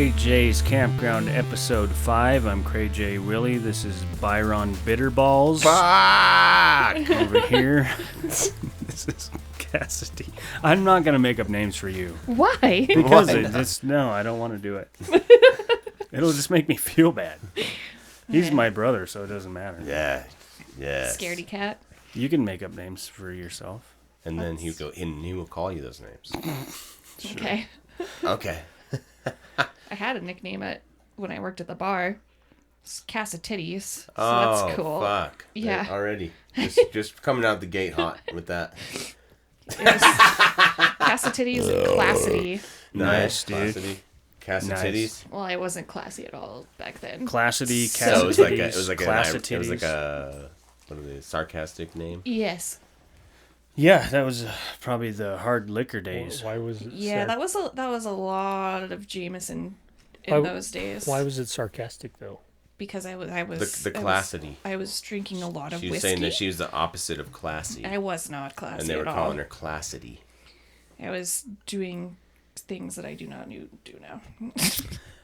Cray J's Campground Episode 5. I'm Cray J. Willie. This is Byron Bitterballs. Fuck! Over here. This is Cassidy. I'm not going to make up names for you. Why? Because no, I don't want to do it. It'll just make me feel bad. He's my brother, so it doesn't matter. Yeah. Scaredy cat. You can make up names for yourself. And then he will call you those names. Sure. Okay. Okay. I had a nickname when I worked at the bar. It's Cassatitties. So Oh, that's cool. fuck. Yeah. Already. Just coming out the gate hot with that. It was Cassatitties and Classity. Nice, dude. Cassatitties. Nice. Well, I wasn't classy at all back then. Classity, So So it was like a Classititties. what are they, sarcastic name? Yes. Yeah, that was probably the hard liquor days. Why was it? Yeah, that was a lot of Jameson in those days. Why was it sarcastic though? Because I was The classity. I was drinking a lot of She was whiskey. saying that she was the opposite of classy. I was not classy And they were at all. calling her classity. I was doing things that I do not do now.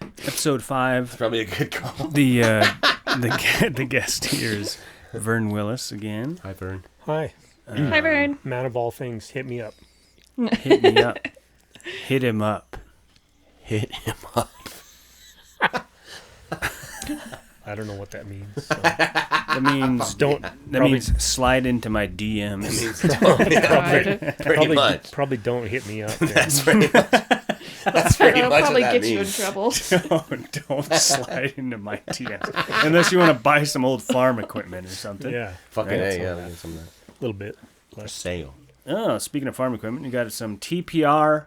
Episode 5. Probably a good call. The guest here is Vern Willis again. Hi, Vern. Hi, Hi, Vern. man of all things, hit me up. Hit me up. Hit him up. Hit him up. I don't know what that means. So. That means means slide into my DMs. Pretty much. Probably don't hit me up. That's pretty much. That's pretty That'll much probably what that get you in means. trouble. Don't slide into my DMs unless you want to buy some old farm equipment or something. Yeah, Fucking Right, A, yeah. Look at some of that. a little bit. For sale. Oh, speaking of farm equipment, you got some TPR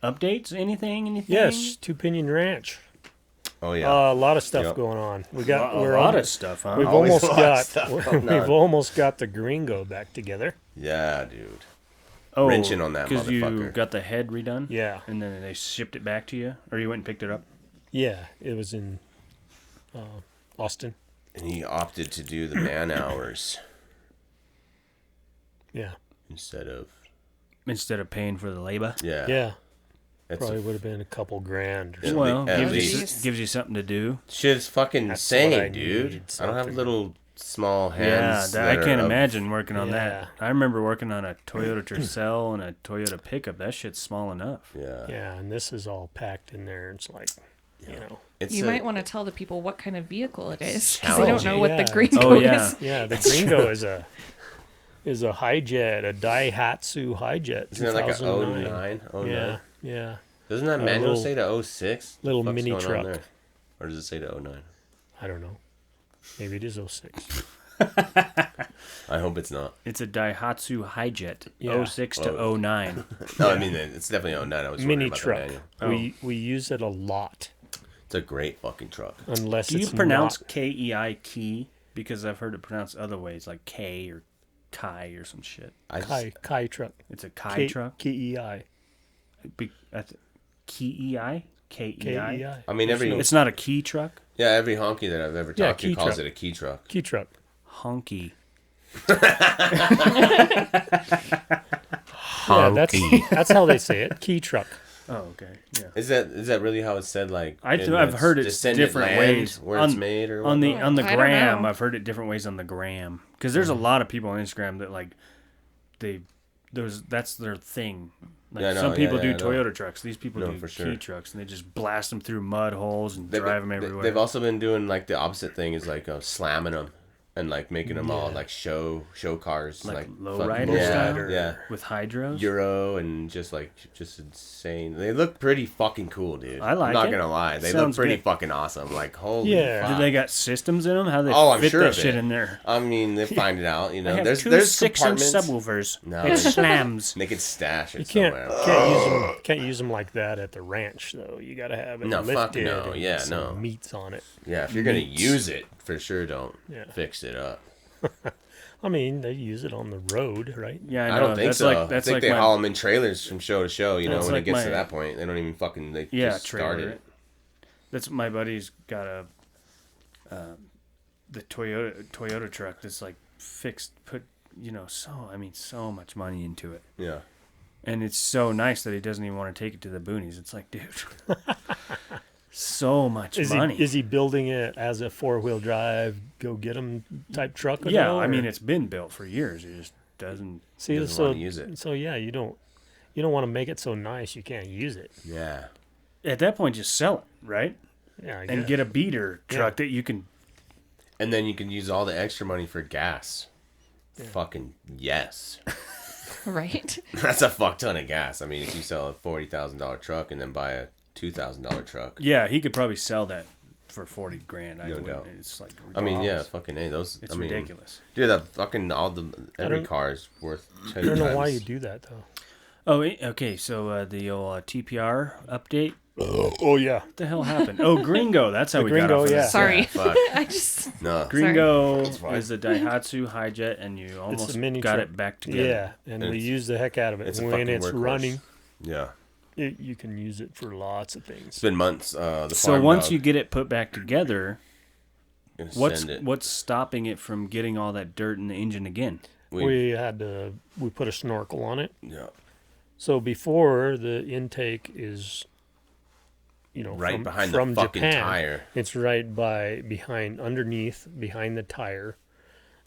updates? Anything? Yes, Two Pinion Ranch. Oh, yeah. A lot of stuff Yep. going on. We A got lot of stuff, huh? We've Always almost a lot of stuff going on. we've almost got the Gringo back together. Yeah, dude. Oh, wrenching on that because you motherfucker. got the head redone? Yeah, And then they shipped it back to you? Or you went and picked it up? yeah. It was in Austin. And he opted to do the man hours Yeah, instead of... Instead of paying for the labor? Yeah. yeah. It's Probably would have been a couple grand. Or At something. Well, at gives you something to do. shit's fucking That's what insane, I dude. need, I don't have something. little small Yeah, hands. I can't imagine working on Yeah. that. I remember working on a Toyota Tercel and a Toyota pickup. That shit's small enough. Yeah. Yeah, and this is all packed in there. It's like, you know. It's You a- might want to tell the people what kind of vehicle it is, because they don't know what the Challenging. Gringo Oh, yeah. is. Yeah, the Gringo is a Hijet, a Daihatsu Hijet. Isn't it like a 2009. 09? Yeah, yeah. Doesn't that manual little- say to 06? little What's mini going on truck. there? Or does it say to 09? I don't know. Maybe it is 06. I hope it's not. It's a Daihatsu Hijet, Yeah. 06 to 09. No, I mean, it's definitely 09. I was wondering Mini about the truck. manual. We use it a lot, It's a great fucking truck. unless Do you it's pronounce not. Kei key? Because I've heard it pronounced other ways, like K or Kai or some shit. I just, Kai truck. It's a Kai truck? Kei. Kei? Kei? Kei. I mean, every It's not a key truck? yeah, every honky that I've ever Yeah, talked to key calls truck. it a key truck. Key truck. Honky. Yeah, that's how they say it. Key truck. Oh, okay. Yeah. Is that really how it's said? Like I've heard it descendant different land ways where it's made or on the whatnot? on the I don't gram. know. I've heard it different ways on the gram because there's a lot of people on Instagram that like that's their thing. Like Yeah, I know, some people yeah, do I know. Toyota trucks. These people No, do for key sure. trucks and they just blast them through mud holes and They've- drive them everywhere. They've also been doing like the opposite thing is like slamming them and like making them all like show cars Like low fucking- rider yeah, style? yeah. with hydros. Euro and just insane. They look pretty fucking cool, dude. I like I'm not it. gonna lie, they Sounds look pretty good. fucking awesome. Like holy Yeah. fuck. Do they got systems in them? How they Oh, I'm fit sure that of shit it. in there? I mean, they find it out. You I know, have there's 6-inch compartments. subwoofers. No. It slams. They could stash it You can't somewhere. can't use them like that at the ranch though. You got to have it No, fuck lifted. no. and Yeah, some no. meats on it. Yeah, if you're gonna Meats. use it, for sure, don't Yeah. fix it up. I mean, they use it on the road, right? Yeah, I, know. I don't think that's so. Like, I that's think like they my, haul them in trailers from show to show. You know, That's when like it gets to my- that point, they don't even fucking. They Yeah, just trailer started it. it. That's my buddy's got the Toyota truck that's like fixed, put so much money into it, Yeah. and it's so nice that he doesn't even want to take it to the boonies. It's like, dude, so much money. Is he building it as a 4-wheel drive, go get 'em type truck? Yeah, I mean, it's been built for years. He just doesn't. doesn't wanna use it. So yeah, you don't want to make it so nice you can't use it. Yeah. At that point, just sell it, right? Yeah, I And guess. get a beater truck Yeah. that you can. And then you can use all the extra money for gas. Fucking yes. Right? That's a fuck ton of gas. I mean, if you sell a $40,000 truck and then buy a $2,000 truck. Yeah, he could probably sell that for 40 grand. No doubt. It's like. I mean, yeah, ridiculous. fucking A. Those. It's I mean, ridiculous. Dude, that fucking every don't- car is worth 10 I don't know times. why you do that though. Oh, okay. So the old TPR update. Oh yeah. What the hell happened? Oh, Gringo. That's how The we Gringo, got off of yeah. this. Sorry. Fuck. I just. No. Gringo fine. is a Daihatsu Hijet, and you almost a mini got truck. it back together. Yeah, and we It's- use the heck out of it. it's a When fucking it's workhorse. running, Yeah. you can use it for lots of It's things. been months. The So farm once dog, you get it put back together, gonna what's send it. what's stopping it from getting all that dirt in the engine again? We put a snorkel on it. Yeah. So before the intake is, Right behind from the fucking Japan, tire. It's right underneath behind the tire,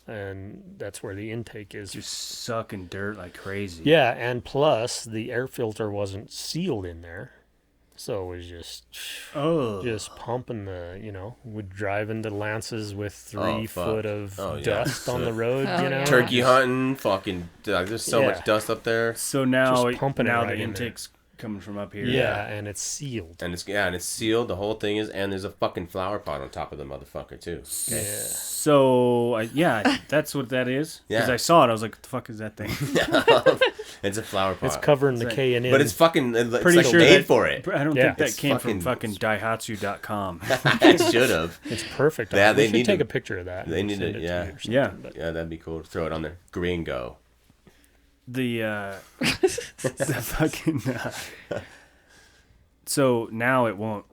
and that's where the intake is. Just sucking dirt like crazy. Yeah, and plus the air filter wasn't sealed in there, so it was just pumping we'd drive into Lances with 3 fuck. foot of Oh, yeah. dust on the road, Oh, yeah. Turkey hunting, fucking. There's so Yeah. much dust up there. So now, Just pumping it now right the in there. intake's coming from up here. Yeah, and it's sealed. And it's sealed. The whole thing is, and there's a fucking flower pot on top of the motherfucker too. Yeah. So that's what that is. Because Yeah. I saw it, I was like, "What the fuck is that thing?" It's a flower pot. It's covering the It's K and N. but it's fucking. It's Pretty like sure made that- for it. I don't Yeah. think that It's came from fucking- Daihatsu.com. It should have. It's perfect. Yeah, We they should need take to- a picture of that. they and need send to- it yeah. you or something, Yeah. but- Yeah, that'd be cool. Throw it on there. Gringo. the fucking. So now it won't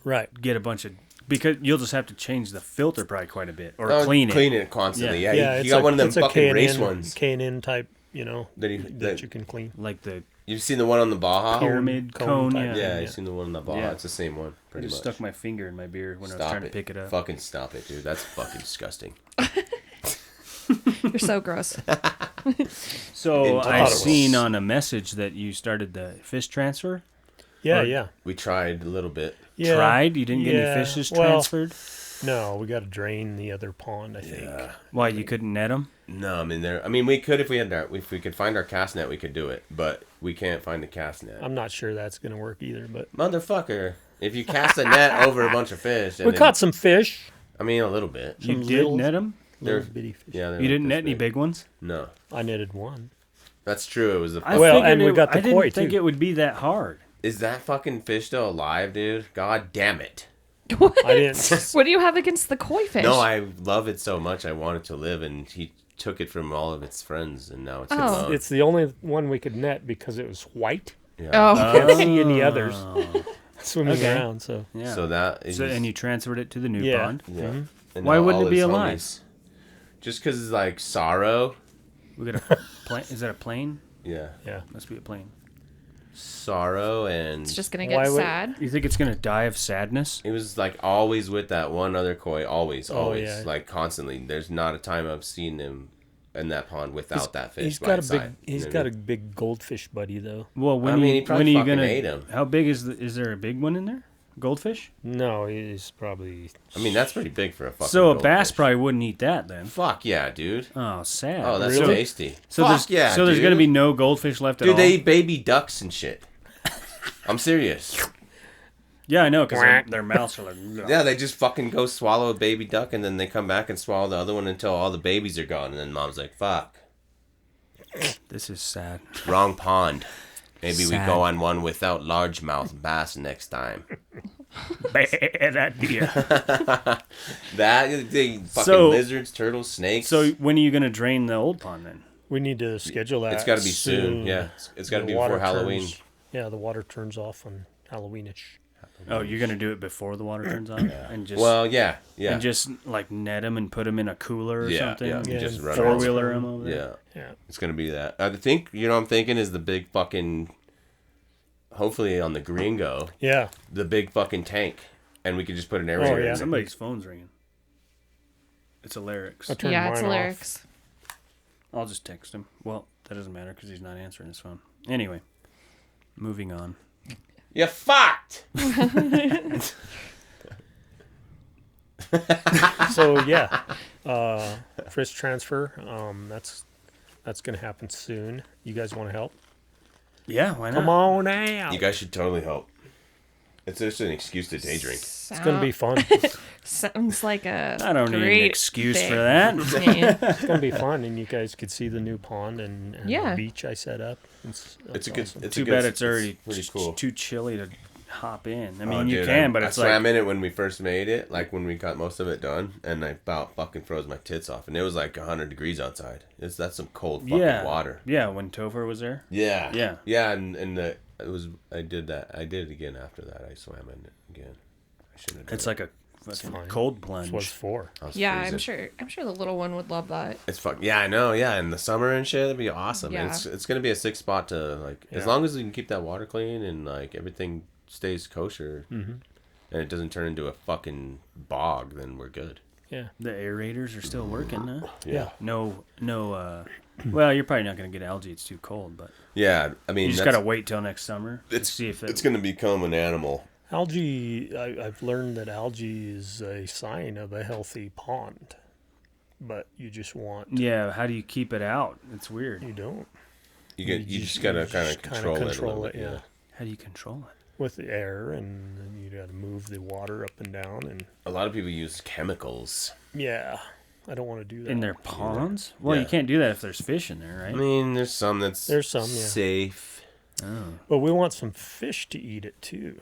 Right. get a bunch of because you'll just have to change the filter probably quite a bit or Oh, clean it. Clean it constantly. Yeah. Yeah, you got one of them it's a fucking race K&N ones. K&N type, That that you can clean. Like the You've seen the one on the Baja? pyramid cone. type. Yeah. Yeah, you've seen the one on the Baja. Yeah. It's the same one, I pretty just much. stuck my finger in my beer when I was Stop trying it. to pick it up. Fucking stop it, dude. That's fucking disgusting. You're so gross. So I Intolerable. seen on a message that you started the fish transfer. Yeah, Or- yeah. We tried a little bit. Yeah. Tried? You didn't get Yeah. any fishes Well, transferred? No, we got to drain the other pond, I think. Yeah. Why you couldn't net them? No, I mean, we could if we had if we could find our cast net, we could do it, but we can't find the cast net. I'm not sure that's going to work either, but Motherfucker, if you cast a net over a bunch of fish, and we then- caught some fish. I mean, a little bit. You Some did little- net them? They're Little bitty fish. yeah. they're You like didn't this net any big ones? No, I netted one. that's true. It was a. I Well, figured and we got the I didn't koi, think too. it would be that hard. Is that fucking fish still alive, dude? God damn it! I didn't. What do you have against the koi fish? No, I love it so much. I want it to live, and he took it from all of its friends, and now it's Oh. alone. It's the only one we could net because it was white. Yeah. Oh. Can't see any others swimming Okay. around. So Yeah. So that is. So, and you transferred it to the new Yeah. pond. Yeah. Mhm. And Why now wouldn't all it be his alive? homies- Just because it's like sorrow. We got a plane. Is that a plane? Yeah. yeah, Must be a plane. Sorrow and It's just gonna Why get would- sad. You think it's gonna die of sadness? it was like always with that one other koi, always, Oh, always, yeah. like constantly. There's not a time I've seen him in that pond without that fish. he's by got a his big. side. He's You know got what a big goldfish buddy though. Well, when I mean, he when probably are you fucking gonna? ate 'em. How big is there a big one in there? Goldfish? No, he's probably. I mean, that's pretty big for a fucking. So a bass goldfish. probably wouldn't eat that then. Fuck yeah, dude. Oh, sad. Oh, that's Really? tasty. So Fuck there's yeah, so there's dude. gonna be no goldfish left at Dude, all. they eat baby ducks and shit. I'm serious. Yeah, I know because their mouths are like. Yeah, they just fucking go swallow a baby duck and then they come back and swallow the other one until all the babies are gone. And then mom's like, fuck, This is sad. wrong pond. Maybe we Sad. go on one without largemouth bass next time. Bad idea. That, they fucking So- lizards, turtles, snakes. So when are you gonna drain the old pond then? We need to schedule that. it's got to be soon. Yeah, it's got to The be water before Halloween. turns- yeah, the water turns off on Halloweenish. Oh, you're gonna do it before the water turns on, and just Well, yeah. and just like net them and put them in a cooler or Yeah, something. yeah, Yeah, just and run Four around. wheeler them over there. Yeah, Yeah. it's gonna be that. I think what I'm thinking is the big fucking hopefully on the Gringo, Yeah. the big fucking tank, and we could just put an aerator. Oh, in yeah. it. Somebody's phone's ringing. It's a lyrics. I turned Yeah, it's mine off. lyrics. I'll just text him. Well, that doesn't matter because he's not answering his phone. Anyway, moving on. You fucked. So yeah, Frisk transfer. That's gonna happen soon. You guys want to help? Yeah, why not? Come on out. You guys should totally help. It's just an excuse to day drink. It's gonna be fun. Sounds like a I don't need an great excuse thing. for that. Yeah. It's gonna be fun, and you guys could see the new pond and Yeah. the beach I set up. It's a good. awesome. It's Too a good, bad it's already pretty cool. too chilly to hop in. I mean, Oh, you dude, can, but it's I swam like in it when we first made it, like when we got most of it done, and I about fucking froze my tits off, and it was like 100 degrees outside. That's some cold fucking yeah, water. Yeah, when Topher was there. Yeah, Yeah. yeah, and it was I did it again after that. I swam in it again. I shouldn't have done It's it. like a fucking fine. cold That's plunge. what it's for. I was Yeah, freezing. I'm sure the little one would love that. It's fuck. Yeah, I know. Yeah, in the summer and shit, that'd be awesome. Yeah. It's gonna be a sick spot to like, as Yeah. long as we can keep that water clean and like everything stays kosher, and it doesn't turn into a fucking bog, then we're good. Yeah. The aerators are still working, huh? Yeah. No. Well, you're probably not gonna get algae. It's too cold, but Yeah, I mean, you just that's- gotta wait till next summer to It's see if it's gonna become an animal. Algae. I've learned that algae is a sign of a healthy pond, but you just want. Yeah, how do you keep it out? It's weird. You don't. You just gotta kind of kinda control it. A control little it, bit, yeah. How do you control it? With the air, and then you got to move the water up and down, and A lot of people use chemicals. yeah, I don't want to do that. In their ponds? Well, Yeah. you can't do that if there's fish in there, I right? mean, there's some that's safe. Oh, But we want some fish to eat it too.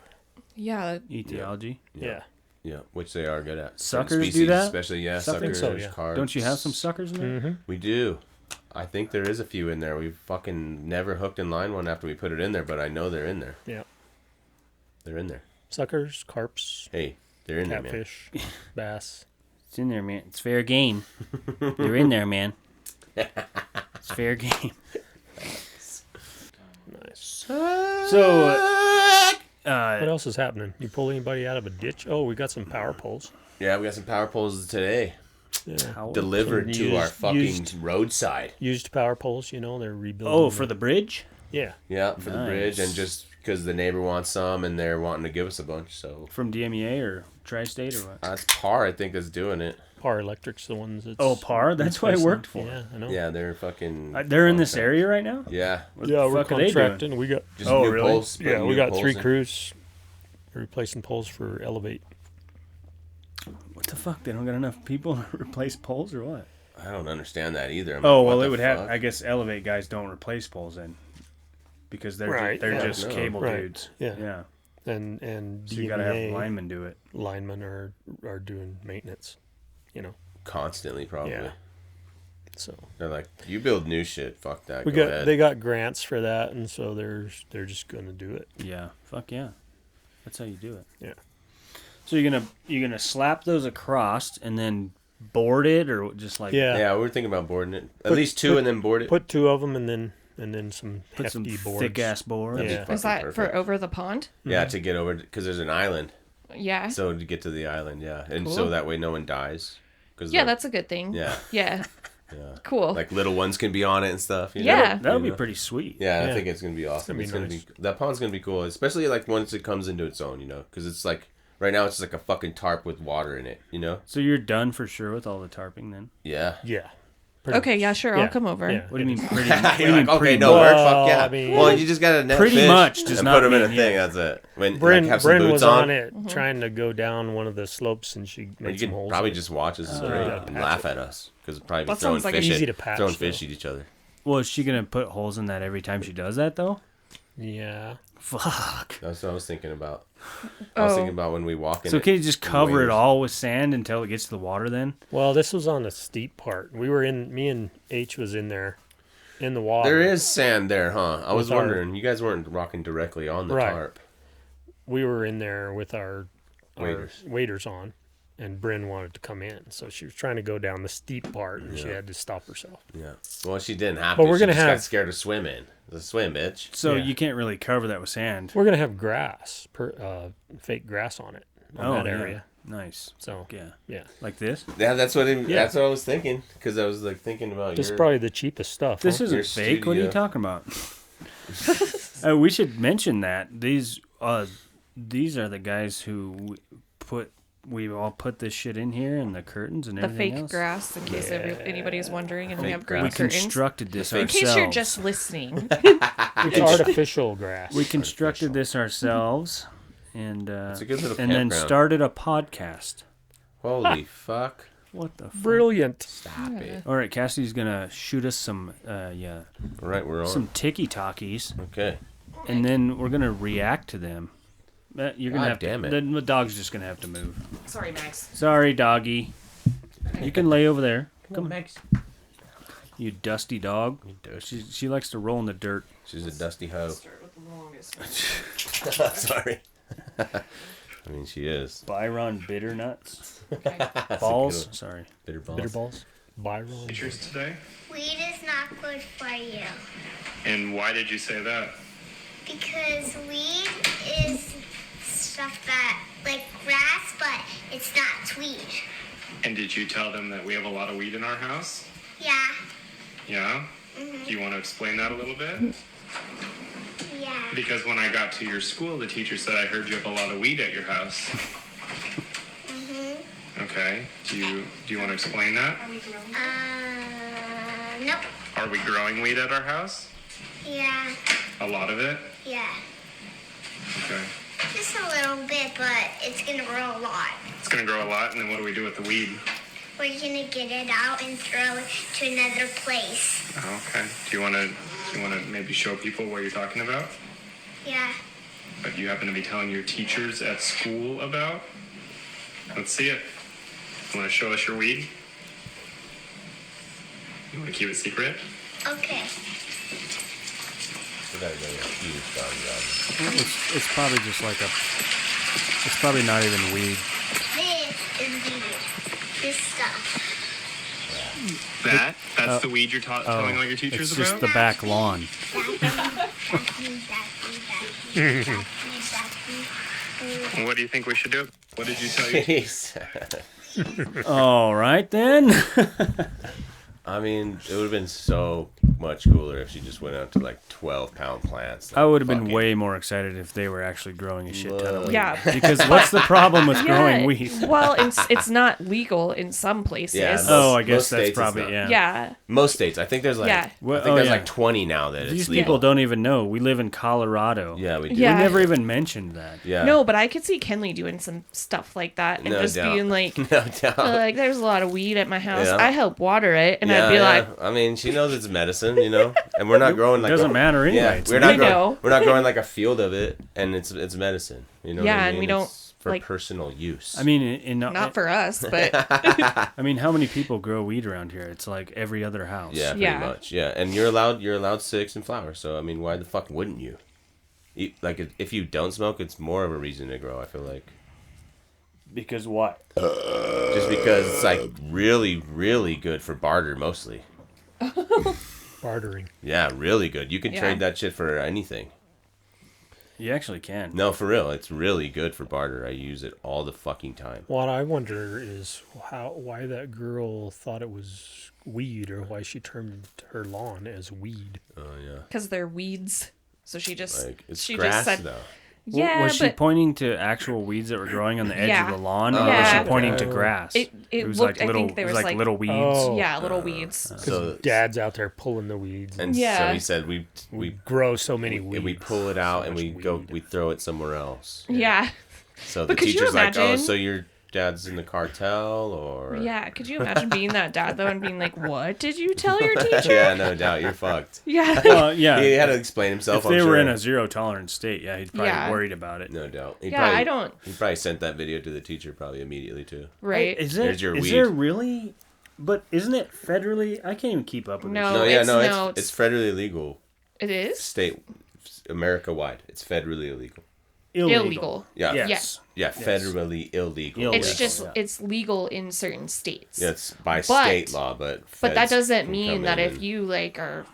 Yeah, eat the algae. Yeah. Yeah, which they are good at. Certain Suckers do species, that? especially I think suckers, so, yeah. carps. Don't you have some suckers in there? Mm-hmm. We do. I think there is a few in there. We fucking never hooked and line one after we put it in there, but I know they're in there. Yeah. They're in there. Suckers, carps, Hey, they're in there, man. catfish, bass. It's in there, man. It's fair game. They're in there, man. It's fair game. Nice. So, What else is happening? You pull anybody out of a ditch? Oh, we got some power poles. Yeah, we got some power poles today Yeah. how- delivered Some to our used- fucking used- roadside. Used power poles, you know, they're rebuilding. Oh, for the bridge? Yeah. Yeah, for the bridge, Nice. and just because the neighbor wants some and they're wanting to give us a bunch, so From DMEA or Tri-State or what? that's Par, I think, that's doing it. Power Electric's the ones that's. Oh, Par? That's what I worked for. Yeah, I know. Yeah, they're fucking. They're in this contract. area right now? Yeah. What Yeah, the we're fuck are they doing? contracting. We got Just Oh, new really? poles. yeah, putting we new got poles 3 in. crews replacing poles for Elevate. What the fuck? They don't got enough people to replace poles or what? I don't understand that either. I'm Oh, like, well, what it the would have. fuck? I guess Elevate guys don't replace poles then. Because they're Right, they're yeah. just No. cable Right, dudes. yeah. Yeah. And So you gotta have DMEA linemen do it. linemen are doing maintenance. You know, Constantly, probably. Yeah. so They're like, you build new shit. Fuck that. we Go got ahead. they got grants for that, and so they're just gonna do it. Yeah. Fuck yeah. That's how you do it. Yeah. So you're gonna slap those across and then board it or just like Yeah. Yeah, we were thinking about boarding it. At Put- least 2 put- and then board it. Put 2 of them, and then some put some hefty boards. thick ass board. That'd be Yeah. fucking is that perfect. for over the pond? Yeah, to get over, because there's an island. Yeah. So to get to the island, yeah. And Cool. so that way no one dies. Cause Yeah, they're- that's a good thing. Yeah. Yeah. Yeah. Cool. Like little ones can be on it and stuff. You Yeah. Know? That'll You be know? pretty sweet. Yeah, I Yeah. think it's gonna be awesome. That'd be It's gonna nice. be that pond's gonna be cool, especially like once it comes into its own, you know, because it's like right now it's just like a fucking tarp with water in it, you know. So you're done for sure with all the tarping then? Yeah. Yeah. Okay, yeah, sure, Yeah. I'll come over. Yeah. What do you mean pretty? You're what do you mean like, okay, pretty no much? work, Well, fuck yeah. I mean- Well, you just gotta net Pretty fish much does and not put them in a mean, thing. yeah. That's it. When Bryn, like, have some Bryn boots was on, on it trying to go down one of the slopes, and she or made you some could holes. probably in it. just watch us yeah, and patch laugh at us because probably be That throwing sounds like fish easy at, to patch, throwing though. fish at each other. Well, is she gonna put holes in that every time she does that though? Yeah. Fuck. That's what I was thinking about. I was thinking about when we walk in. So can you just cover it waves. all with sand until it gets to the water then? Well, this was on the steep part. Me and H was in there, in the water. There is sand there, huh? I was With our- wondering. You guys weren't rocking directly on the Right. tarp. We were in there with our Waders. waders on, and Bryn wanted to come in, so she was trying to go down the steep part, and she had to stop herself. Yeah. Well, she didn't have But to. we're She gonna just got have- scared of swimming. The swim, bitch. So Yeah. you can't really cover that with sand. We're gonna have grass, fake grass on it, on that yeah. area. Nice. So Yeah. Like this? Yeah, that's what that's what I was thinking. Because I was like thinking about this is probably the cheapest stuff. This huh? isn't Your fake. What are you studio. talking about? We should mention that these are the guys who we all put this shit in here and the curtains and The everything fake else. grass, in case anybody's wondering, and we Fake have green We grass. curtains. constructed this In ourselves. case you're just listening. It's artificial grass. We constructed this ourselves, and It's a good little and then campground. started a podcast. Holy fuck. What the fuck? Brilliant. Stop it. All right, Cassidy's gonna shoot us some All right, we're on. some tiki talkies, Okay. and then we're gonna react to them. You're gonna God have damn to. it. Then the dog's just gonna have to move. Sorry, Max. Sorry, doggy. You can lay over there. Come on, Max. You dusty dog. dusty. She likes to roll in the dirt. She's a dusty hoe. Start with the longest. Sorry. I mean, she is. Byron bitter nuts. That's a Balls. good one. Sorry. Bitter balls. Bitter balls. Byron. Teachers today? Weed is not good for you And why did you say that? because weed is stuff that like grass, but it's not weed. And did you tell them that we have a lot of weed in our house? Yeah, Yeah? Do you want to explain that a little bit? yeah. Because when I got to your school, the teacher said, I heard you have a lot of weed at your house. Okay. Do you want to explain that? Nope. Are we growing weed at our house? Yeah, A lot of it? yeah. Okay. Just a little bit, but it's gonna grow a lot. It's going to grow a lot, and then what do we do with the weed? We're gonna get it out and throw it to another place. Oh, okay. Do you want to maybe show people what you're talking about? Yeah. But you happen to be telling your teachers at school about? Let's see it. You want to show us your weed? You want to keep it secret? Okay. We gotta go get a huge dog job. It's probably just like a. It's probably not even weed. This is weed. This stuff. That's the weed you're telling all your teachers It's about? just the back lawn. What do you think we should do? What did you tell your teachers? Jeez. All right then. I mean, it would have been so much cooler if she just went out to like 12-pound plants. I would have been Fucking- way more excited if they were actually growing a shit ton of weed. Yeah. Because what's the problem with growing weed? Well, it's not legal in some places. Yeah, Oh, I Most guess states that's it's probably not. yeah. Yeah. Most states. I think there's like Yeah. Well, I think there's yeah. like 20 now that These it's legal. people don't even know. We live in Colorado. Yeah, we do. Yeah. We never even mentioned that. Yeah. No, but I could see Kenley doing some stuff like that and No just doubt. being like, No doubt. like, there's a lot of weed at my house. Yeah. I help water it, and Yeah, I'd be yeah. like, I mean, she knows it's medicine, you know, and we're not growing like doesn't matter anyway. Yeah, It's we're legal. not growing. I know. We're not growing like a field of it, and it's medicine. You know. Yeah, what I and mean? we don't, It's for like- personal use. I mean, in not for us, but I mean, how many people grow weed around here? It's like every other house. yeah, pretty Yeah. much. Yeah, and you're allowed sticks and flowers. So I mean, why the fuck wouldn't you? Like if you don't smoke, it's more of a reason to grow. I feel like Because what? just because it's like really, really good for barter mostly. Bartering. Yeah, really good. You can Yeah. trade that shit for anything. You actually can. No, for real, it's really good for barter. I use it all the fucking time. What I wonder is why that girl thought it was weed, or why she termed her lawn as weed. Oh yeah, because they're weeds. So she just, like it's she grass just said, though. yeah, Was she but pointing to actual weeds that were growing on the edge Yeah. of the lawn, or was Yeah. she pointing to grass? it was looked, like little. I think there it was was like little weeds. Oh. yeah, little weeds. So Dad's out there pulling the weeds. and so Yeah. he said we grow so many weeds. we pull it out So and much we go weed. we throw it somewhere else. Yeah. So the But could you teacher's like, oh, imagine- so your dad's in the cartel or Yeah. Could you imagine being that dad though and being like, what did you tell your teacher? yeah, no doubt, you're fucked. Yeah. Yeah. He had to explain himself. if they I'm were sure. in a zero tolerance state, yeah, he'd probably Yeah. worried about it. No doubt. He Yeah, probably, I don't- He probably sent that video to the teacher probably immediately too. Right. Is there? Here's your Is weed. there really? But isn't it federally? I can't even keep up with No. this. No, yeah, it's- no, no, it's federally illegal. It is? State, America wide, it's federally illegal. illegal. Yeah. Yes. Yeah, federally illegal. It's Yes. just Yeah. it's legal in certain states. Yeah, it's by state law, but that feds doesn't can mean come that in if and- you like are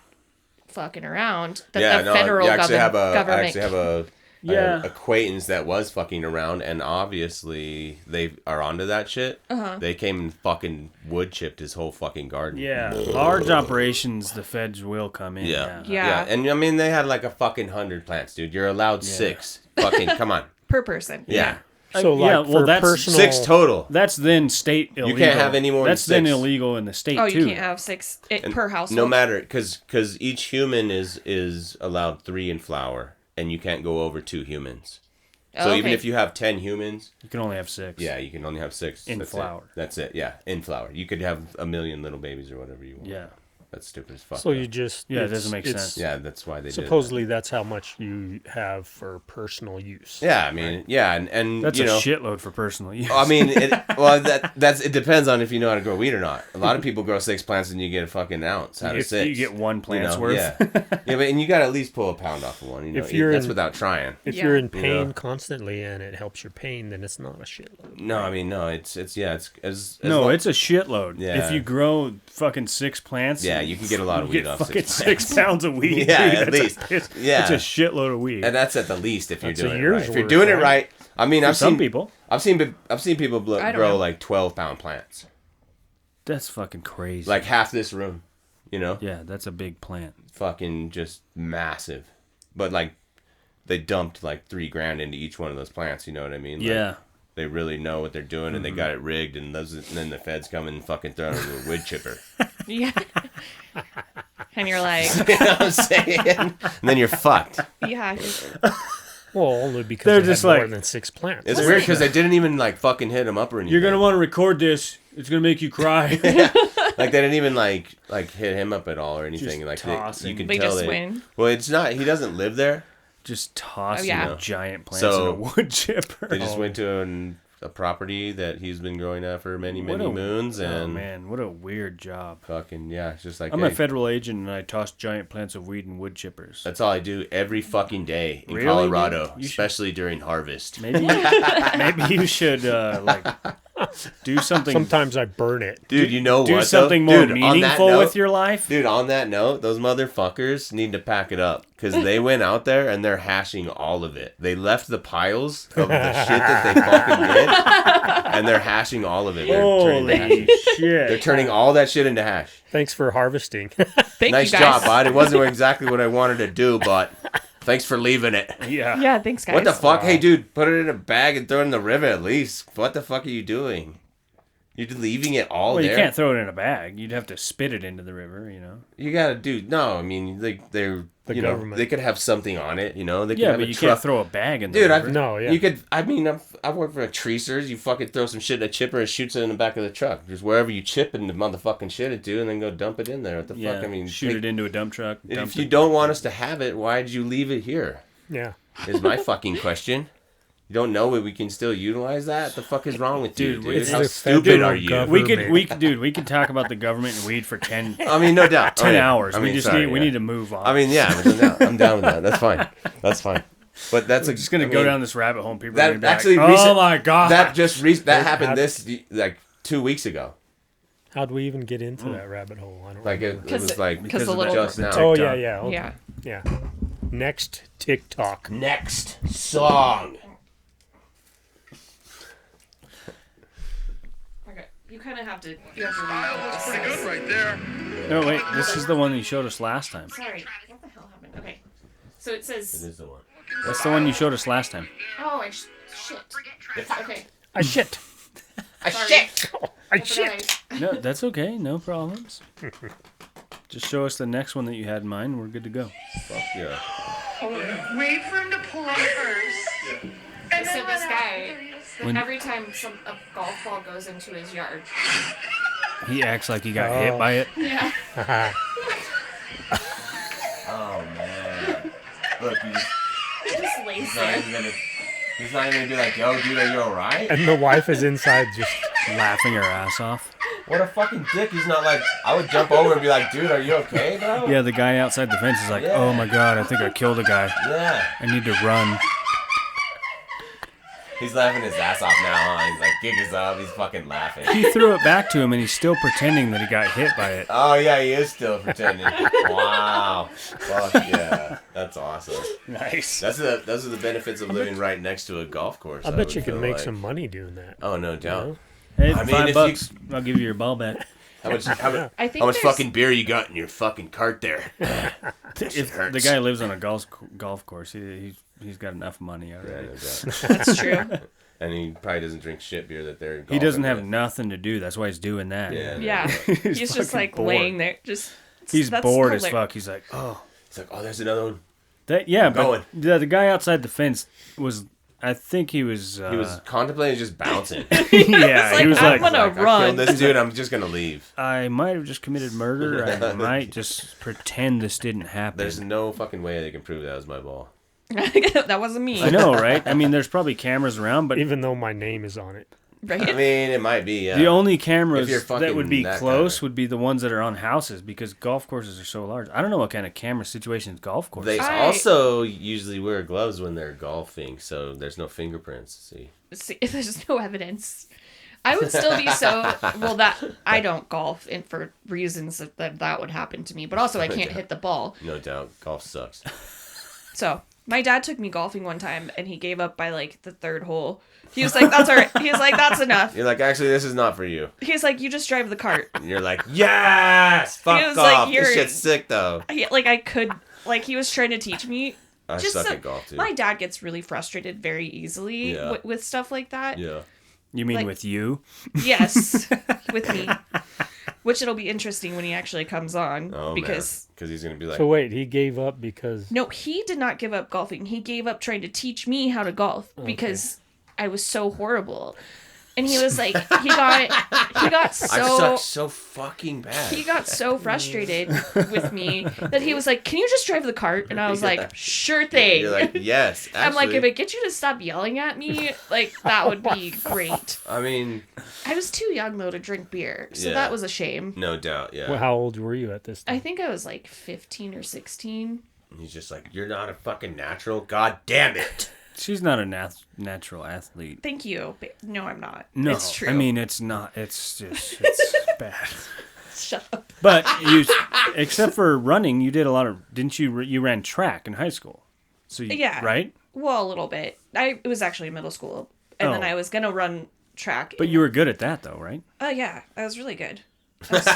fucking around that Yeah, the no, federal I actually have government I actually have a Yeah. acquaintance that was fucking around, and obviously they are onto that shit. They came and fucking wood chipped his whole fucking garden. Yeah, large operations, the feds will come in. Yeah. Yeah. And I mean, they had like a fucking 100 plants, dude. You're allowed 6. Fucking, come on. per person. Yeah. So like yeah, well, for that's personal 6 total. That's then state illegal. You can't have any more than That's then 6. illegal in the state Oh, too. you can't have 6 per household. No matter, because each human is allowed 3 in flower, and you can't go over 2 humans. So Oh, even okay. if you have 10 humans, You can only have 6. yeah, you can only have 6. In That's flower. It. That's it. Yeah, in flower. You could have 1 million little babies or whatever you want. Yeah. That's stupid as fuck. So though. you just Yeah, it it's- doesn't make it's- sense. Yeah, that's why they Supposedly that's how much you have for personal use. did it. Yeah, I mean, yeah, and That's you a know, shitload for personal use. I mean, it depends on if you know how to grow weed or not. A lot of people grow 6 plants and you get a fucking ounce out of If 6. you get 1 you plant's know, worth. Yeah, yeah, but and you got to at least pull a pound off of one. You know, If you're that's in- without trying. If Yeah. you're in You pain know? constantly and it helps your pain, then it's not a shitload. No, I mean, no, it's as No, long- it's a shitload. Yeah. If you grow fucking 6 plants, Yeah, you can get a lot of you weed get off fucking 6 6 pounds of weed. Yeah, dude. at least. It's Yeah. a shitload of weed. and that's at the least if you're That's a doing it year's right. If you're worth, doing it right? right, I mean, I've some seen people. I've seen people I don't grow know. like 12-pound plants, That's fucking crazy. like half this room. You know, yeah, that's a big plant. fucking just massive. But like, they dumped like $3,000 into each one of those plants. You know what I mean? Like, Yeah. they really know what they're doing, and they Mm-hmm. got it rigged. And then the feds come and fucking throw it in a wood chipper. Yeah. And you're like, You know what I'm saying? And then you're fucked. yeah. Well, only because They're they just had more like- than 6 plants. It's weird because they didn't even like fucking hit him up or anything. You're going to want to record this. It's going to make you cry. Like they didn't even like hit him up at all or anything. Just Like tossing. you can They tell just they. win. Well, it's not. He doesn't live there. Just tossing yeah. giant plants So- in a wood chipper. They just went to a property that he's been growing at for many What moons, Oh, and man, what a weird job. fucking yeah, it's just like I'm hey, a federal agent and I toss giant plants of weed in wood chippers. that's all I do every fucking day in Really, Colorado, dude? You should- especially during harvest. Maybe you should like do something. Sometimes I burn it. Dude, you know do what? something though? more Dude, on that meaningful note- with your life. Dude, on that note, those motherfuckers need to pack it up because they went out there and they're hashing all of it. They left the piles of the shit that they fucking did, and they're hashing all of it. They're turning to Holy hash. shit! They're turning all that shit into hash. Thanks for harvesting. Thank Nice you guys. job, bud. It wasn't exactly what I wanted to do, but thanks for leaving it. Yeah. Yeah, thanks, guys. What the fuck? Hey, dude, put it in a bag and throw it in the river at least. What the fuck are you doing? You're leaving it all Well, there? you can't throw it in a bag. You'd have to spit it into the river, you know. You gotta do no. I mean, they're The you know government. they could have something on it. You know, they could Yeah, have but a you truck. can't throw a bag in the Dude, river. No, yeah. You could. I mean, I've worked for a treacers. You fucking throw some shit in a chipper and shoots it in the back of the truck. Just wherever you chip and the motherfucking shit it to, and then go dump it in there. What the Yeah, fuck? I mean, shoot it into a dump truck. Dump If you it. don't want us to have it, why'd you leave it here? Yeah. Is my fucking question. You don't know we can still utilize that? What the fuck is wrong with you, Dude, dude? it's How the stupid federal are you? government. we could talk about the government and weed for 10 I mean, no doubt. 10 Oh, yeah. hours. I mean, We just sorry, we yeah. need to move on. I mean, yeah, but I'm down with that. That's fine. That's fine. But that's just gonna go down this rabbit hole. And people are that gonna be actually like, recent- oh my god, that happened this like 2 weeks ago. How'd we even get into that rabbit hole? I don't Like remember. it was like because the of little just now. Oh, TikTok. yeah. Okay. yeah. Yeah. Next TikTok. Next song. Okay. You kind of have to. You have to read what this Pretty good says. right there. No, wait, this is the one that you showed us last time. Sorry. What the hell happened? Okay. So it It says. is the one. That's the one you showed us last time. Oh, shit. Okay. I shit. Sorry. I shit. No, that's okay. No problems. Just show us the next one that you had in mind. And we're good to go. Fuck yeah. Wait for him to pull up first. And So then this run guy, after. When- every time a golf ball goes into his yard. He acts like he got hit by it. Yeah. Oh man. Look, Just lays there. he's not even gonna be like, yo, dude, are you alright? And the wife is inside just Laughing her ass off. What a fucking dick. He's not like, I would jump over and be like, dude, are you okay, bro? Yeah, the guy outside the fence is like, Yeah. oh my god, I think I killed a guy. Yeah. I need to run. He's laughing his ass off now. Huh? He's like, gig is up. He's fucking laughing. He threw it back to him, and he's still pretending that he got hit by it. Oh, yeah, he is still pretending. Wow. Fuck yeah. That's awesome. Nice. Those are the benefits of living right next to a golf course. I bet you could make like. some money doing that. Oh, no doubt. Hey, I mean, $5, I'll give you your ball back. How much I think much fucking beer you got in your fucking cart there? If the guy lives on a golf course, he's got enough money already. That's true. And he probably doesn't drink shit beer that they're He doesn't golfing have with. nothing to do. That's why he's doing that. Yeah. Yeah. He's just like bored. laying there. He's that's bored as hilarious. fuck. He's like, oh. He's like, oh, there's another one. But going. the guy outside the fence was, I think he was... He was contemplating just bouncing. yeah, he was I'm like, gonna I run. killed this dude. I'm just gonna leave. I might have just committed murder. I might just pretend this didn't happen. There's no fucking way they can prove that was my ball. That wasn't me. I know, right? I mean, there's probably cameras around, but Even though my name is on it. Right? I mean, it might be. Yeah. the only If cameras you're that would fucking be that close guy. would be the ones that are on houses because golf courses are so large. I don't know what kind of camera situations golf courses. They I- also usually wear gloves when they're golfing, so there's no fingerprints. See. There's no evidence. I would still be that I don't golf and for reasons that would happen to me, but also I can't hit the ball. No doubt, golf sucks. So my dad took me golfing one time and he gave up by like the third hole. He was like, that's all right. He was like, that's enough. You're like, actually, this is not for you. He's like, you just drive the cart. And you're like, yes, fuck was off. like, This you're- shit's sick though. He was trying to teach me. I suck at golf too. My dad gets really frustrated very easily Yeah. with stuff like that. Yeah. You mean like- with you? Yes, with me. Which it'll be interesting when he actually comes on. Oh because because he's gonna be like, So wait, he gave up because No, he did not give up golfing. He gave up trying to teach me how to golf because I was so horrible. And he was like, he got I so suck so fucking bad. he got so frustrated with me that he was like, "Can you just drive the cart?" And I was like, "Sure thing." You're like, yes. Actually, I'm like, if it gets you to stop yelling at me, like that would be great. I mean, I was too young though to drink beer, so Yeah. that was a shame. no doubt. Yeah. well, how old were you at this time? I think I was like 15 or 16. And he's just like, you're not a fucking natural. God damn it. She's not a natural athlete. Thank you. No, I'm not. No, It's true. I mean it's not. It's just it's bad. Shut up. But you, except for running, you did a lot of. Didn't you? You ran track in high school. So you, Yeah. right. Well, a little bit. It was actually middle school, and then Oh. I was gonna run track. But you were good at that though, right? Oh yeah, I was really good. No, so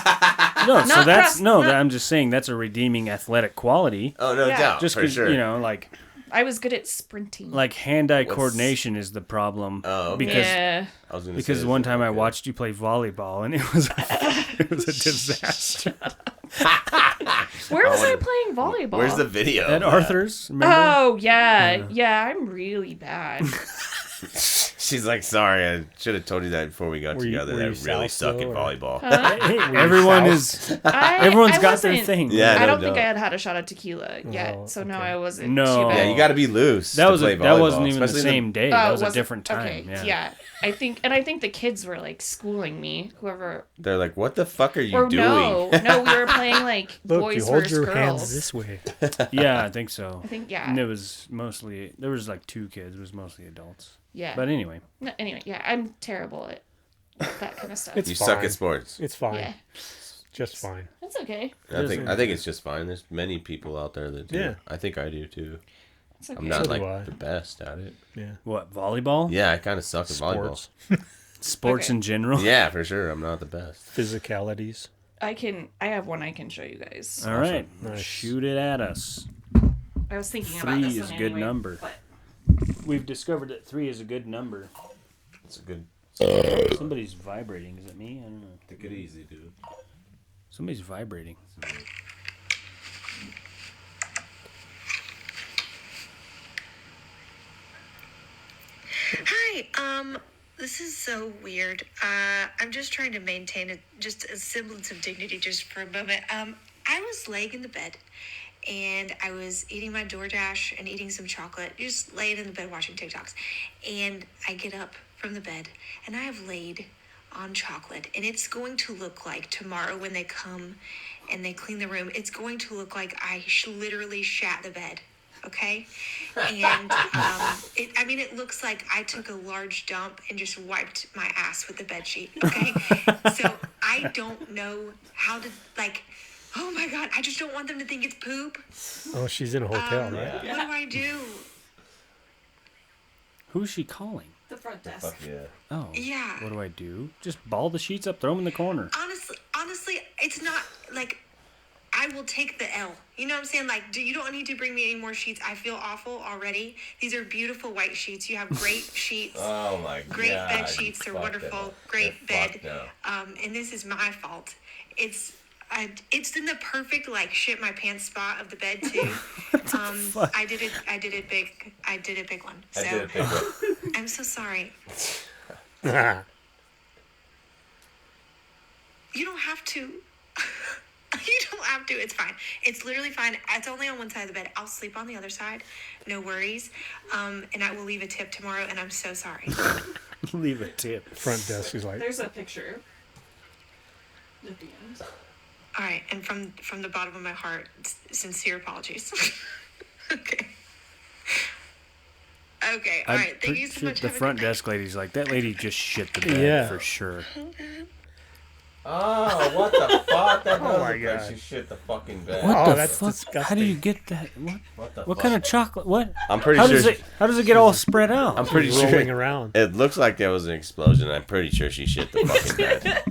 Not that's cross- no. not- I'm just saying that's a redeeming athletic quality. Oh, no Yeah. doubt. Just for because sure. you know, like I was good at sprinting. hand-eye What's- coordination is the problem. Oh, okay. because yeah. I was gonna because say one this time I is good. watched you play volleyball and it was a disaster. Where was I playing volleyball? Where's the video? At of that? Arthur's, remember? Oh yeah. I'm really bad. She's like, sorry, I should have told you that before we got Were you- together. were that I you really south, suck at though, or- volleyball. Hey, everyone is. Everyone's I got their wasn't- thing. Yeah, I no don't think doubt. I had a shot of tequila yet, Oh, so no, okay. I wasn't. No. Too bad. Yeah, you got to be loose. That to was play that volleyball, wasn't even the especially same day. Oh, That was a wasn't- different time. Okay, Yeah. I think the kids were like schooling me. Whoever. They're like, what the fuck are you Or doing? no, we were playing like Look, boys you hold versus your girls. hands this way. Yeah, I think so. I think yeah, And it was mostly there was like 2 kids. It was mostly adults. yeah. But anyway, No, anyway, yeah, I'm terrible at that kind of stuff. It's You fine. suck at sports. It's fine. Yeah, Just fine. that's okay. I think it's just fine. There's many people out there that do. Yeah. I think I do too. It's okay. I'm not So like do I. the best at it. Yeah. what volleyball? Yeah, I kind of suck at volleyball. Sports, Sports Okay. in general. Yeah, for sure. I'm not the best. physicalities. I have one I can show you guys. All right, Nice. shoot it at us. I was thinking about 3 this is one a good anyway, number. but- We've discovered that 3 is a good number. It's a good. Somebody's vibrating. Is it me? I don't know. Take it easy, dude. Somebody's vibrating. Hi, this is so weird. I'm just trying to maintain just a semblance of dignity just for a moment. I was laying in the bed and I was eating my DoorDash and eating some chocolate, just laying in the bed watching TikToks. And I get up from the bed and I have laid on chocolate, and it's going to look like tomorrow when they come and they clean the room, it's going to look like I literally shat the bed. okay? And it looks like I took a large dump and just wiped my ass with the bed sheet, okay? So I don't know how to, like, oh my God, I just don't want them to think it's poop. Oh, she's in a hotel, right? What do I do? Who's she calling? The front desk. Fuck yeah. Oh. Yeah. What do I do? Just ball the sheets up, throw them in the corner. Honestly, it's not like I will take the L. You know what I'm saying? Like, you don't need to bring me any more sheets. I feel awful already. These are beautiful white sheets. You have great sheets. Oh my God. Great bed sheets. They're wonderful. Up. Great They're bed. fucked up. And this is my fault. It's in the perfect like shit my pants spot of the bed too. I did a big one. So I'm so sorry. You don't have to. You don't have to. It's fine. It's literally fine. It's only on one side of the bed. I'll sleep on the other side. No worries. And I will leave a tip tomorrow. And I'm so sorry. Leave a tip. Front desk is like, There's a picture at the end. All right. And from the bottom of my heart, sincere apologies. Okay. Okay. All right. Thank you so much. The front desk lady's like, that lady just shit the bed for sure. Oh, what the fuck? That Oh my does look God. like she shit the fucking bed. What Oh, the that's fuck? disgusting. How do you get that? What kind of chocolate? What? I'm pretty How sure. does it get all spread out? I'm pretty rolling sure. around. It looks like there was an explosion. I'm pretty sure she shit the fucking bed.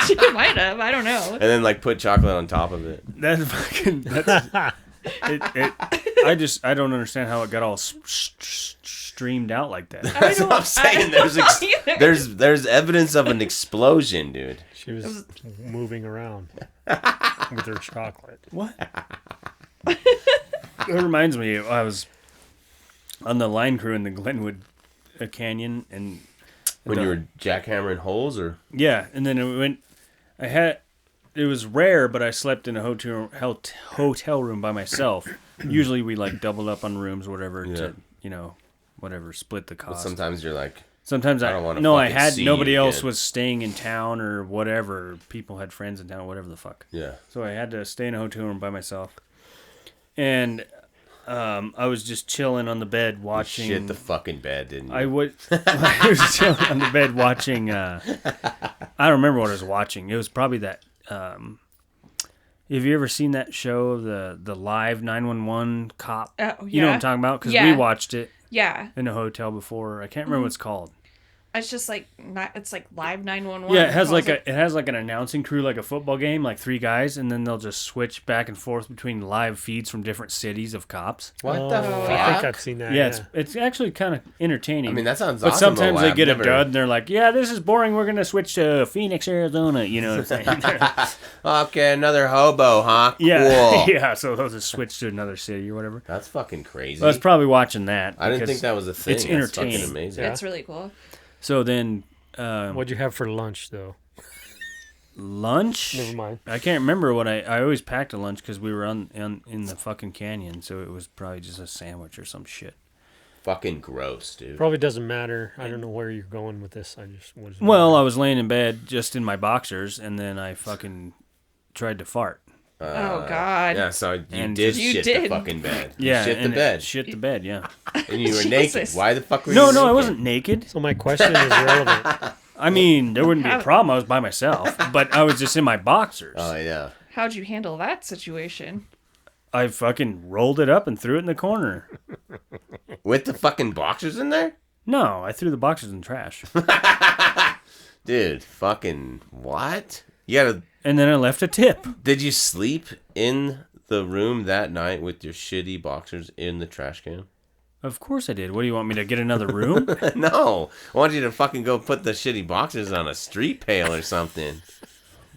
She might have. I don't know. And then like put chocolate on top of it. That's fucking. I don't understand how it got all streamed out like that. That's what I'm saying. There's evidence of an explosion, dude. She was moving around with her chocolate. What? It reminds me, I was on the line crew in the Glenwood Canyon, and When you were jackhammering holes, or yeah, and then it went. It was rare, but I slept in a hotel room by myself. Usually we like doubled up on rooms, or whatever, to whatever, split the cost. but sometimes you're like, Sometimes I don't wanna I fucking had see nobody you else again. was staying in town or whatever. People had friends in town, whatever the fuck. yeah. So I had to stay in a hotel room by myself, and I was just chilling on the bed watching. Shit the fucking bed, didn't you? I was chilling on the bed watching. I don't remember what I was watching. It was probably that. Have you ever seen that show, the live 911 cop? Oh, You know what I'm yeah. talking about? Because Yeah. we watched it Yeah. in a hotel before. I can't remember what it's called. It's just like it's like live 911. Yeah, it has like an announcing crew, like a football game, like 3 guys, and then they'll just switch back and forth between live feeds from different cities of cops. What the I fuck? think I've seen that. Yeah, it's actually kind of entertaining. I mean, that sounds But awesome. sometimes but they I've get never- a dud and they're like, yeah, this is boring. We're going to switch to Phoenix, Arizona. You know what I'm saying? Okay, another hobo, huh? yeah. Cool. Yeah, so they'll just switch to another city or whatever. That's fucking crazy. I was probably watching that. I didn't because think that was a thing. It's That's entertaining. fucking amazing. Yeah. It's really cool. So then What'd you have for lunch, though? lunch? Never mind. I can't remember what I always packed a lunch because we were in the fucking canyon, so it was probably just a sandwich or some shit. Fucking gross, dude. Probably doesn't matter. I don't know where you're going with this. I just was. Well, I was laying in bed just in my boxers, and then I fucking tried to fart. Oh God. Yeah, so you And did You shit the did. fucking bed. Yeah, You shit the and it bed. Shit the bed, yeah. And you were naked. Jesus. Why the fuck were you No, naked? I wasn't naked. So my question is relevant. I mean, there wouldn't be a problem. I was by myself, but I was just in my boxers. Oh, yeah. How'd you handle that situation? I fucking rolled it up and threw it in the corner. With the fucking boxers in there? No, I threw the boxers in the trash. Dude, fucking what? You gotta... And then I left a tip. Did you sleep in the room that night with your shitty boxers in the trash can? Of course I did. What do you want me to get another room? No. I want you to fucking go put the shitty boxers on a street pail or something.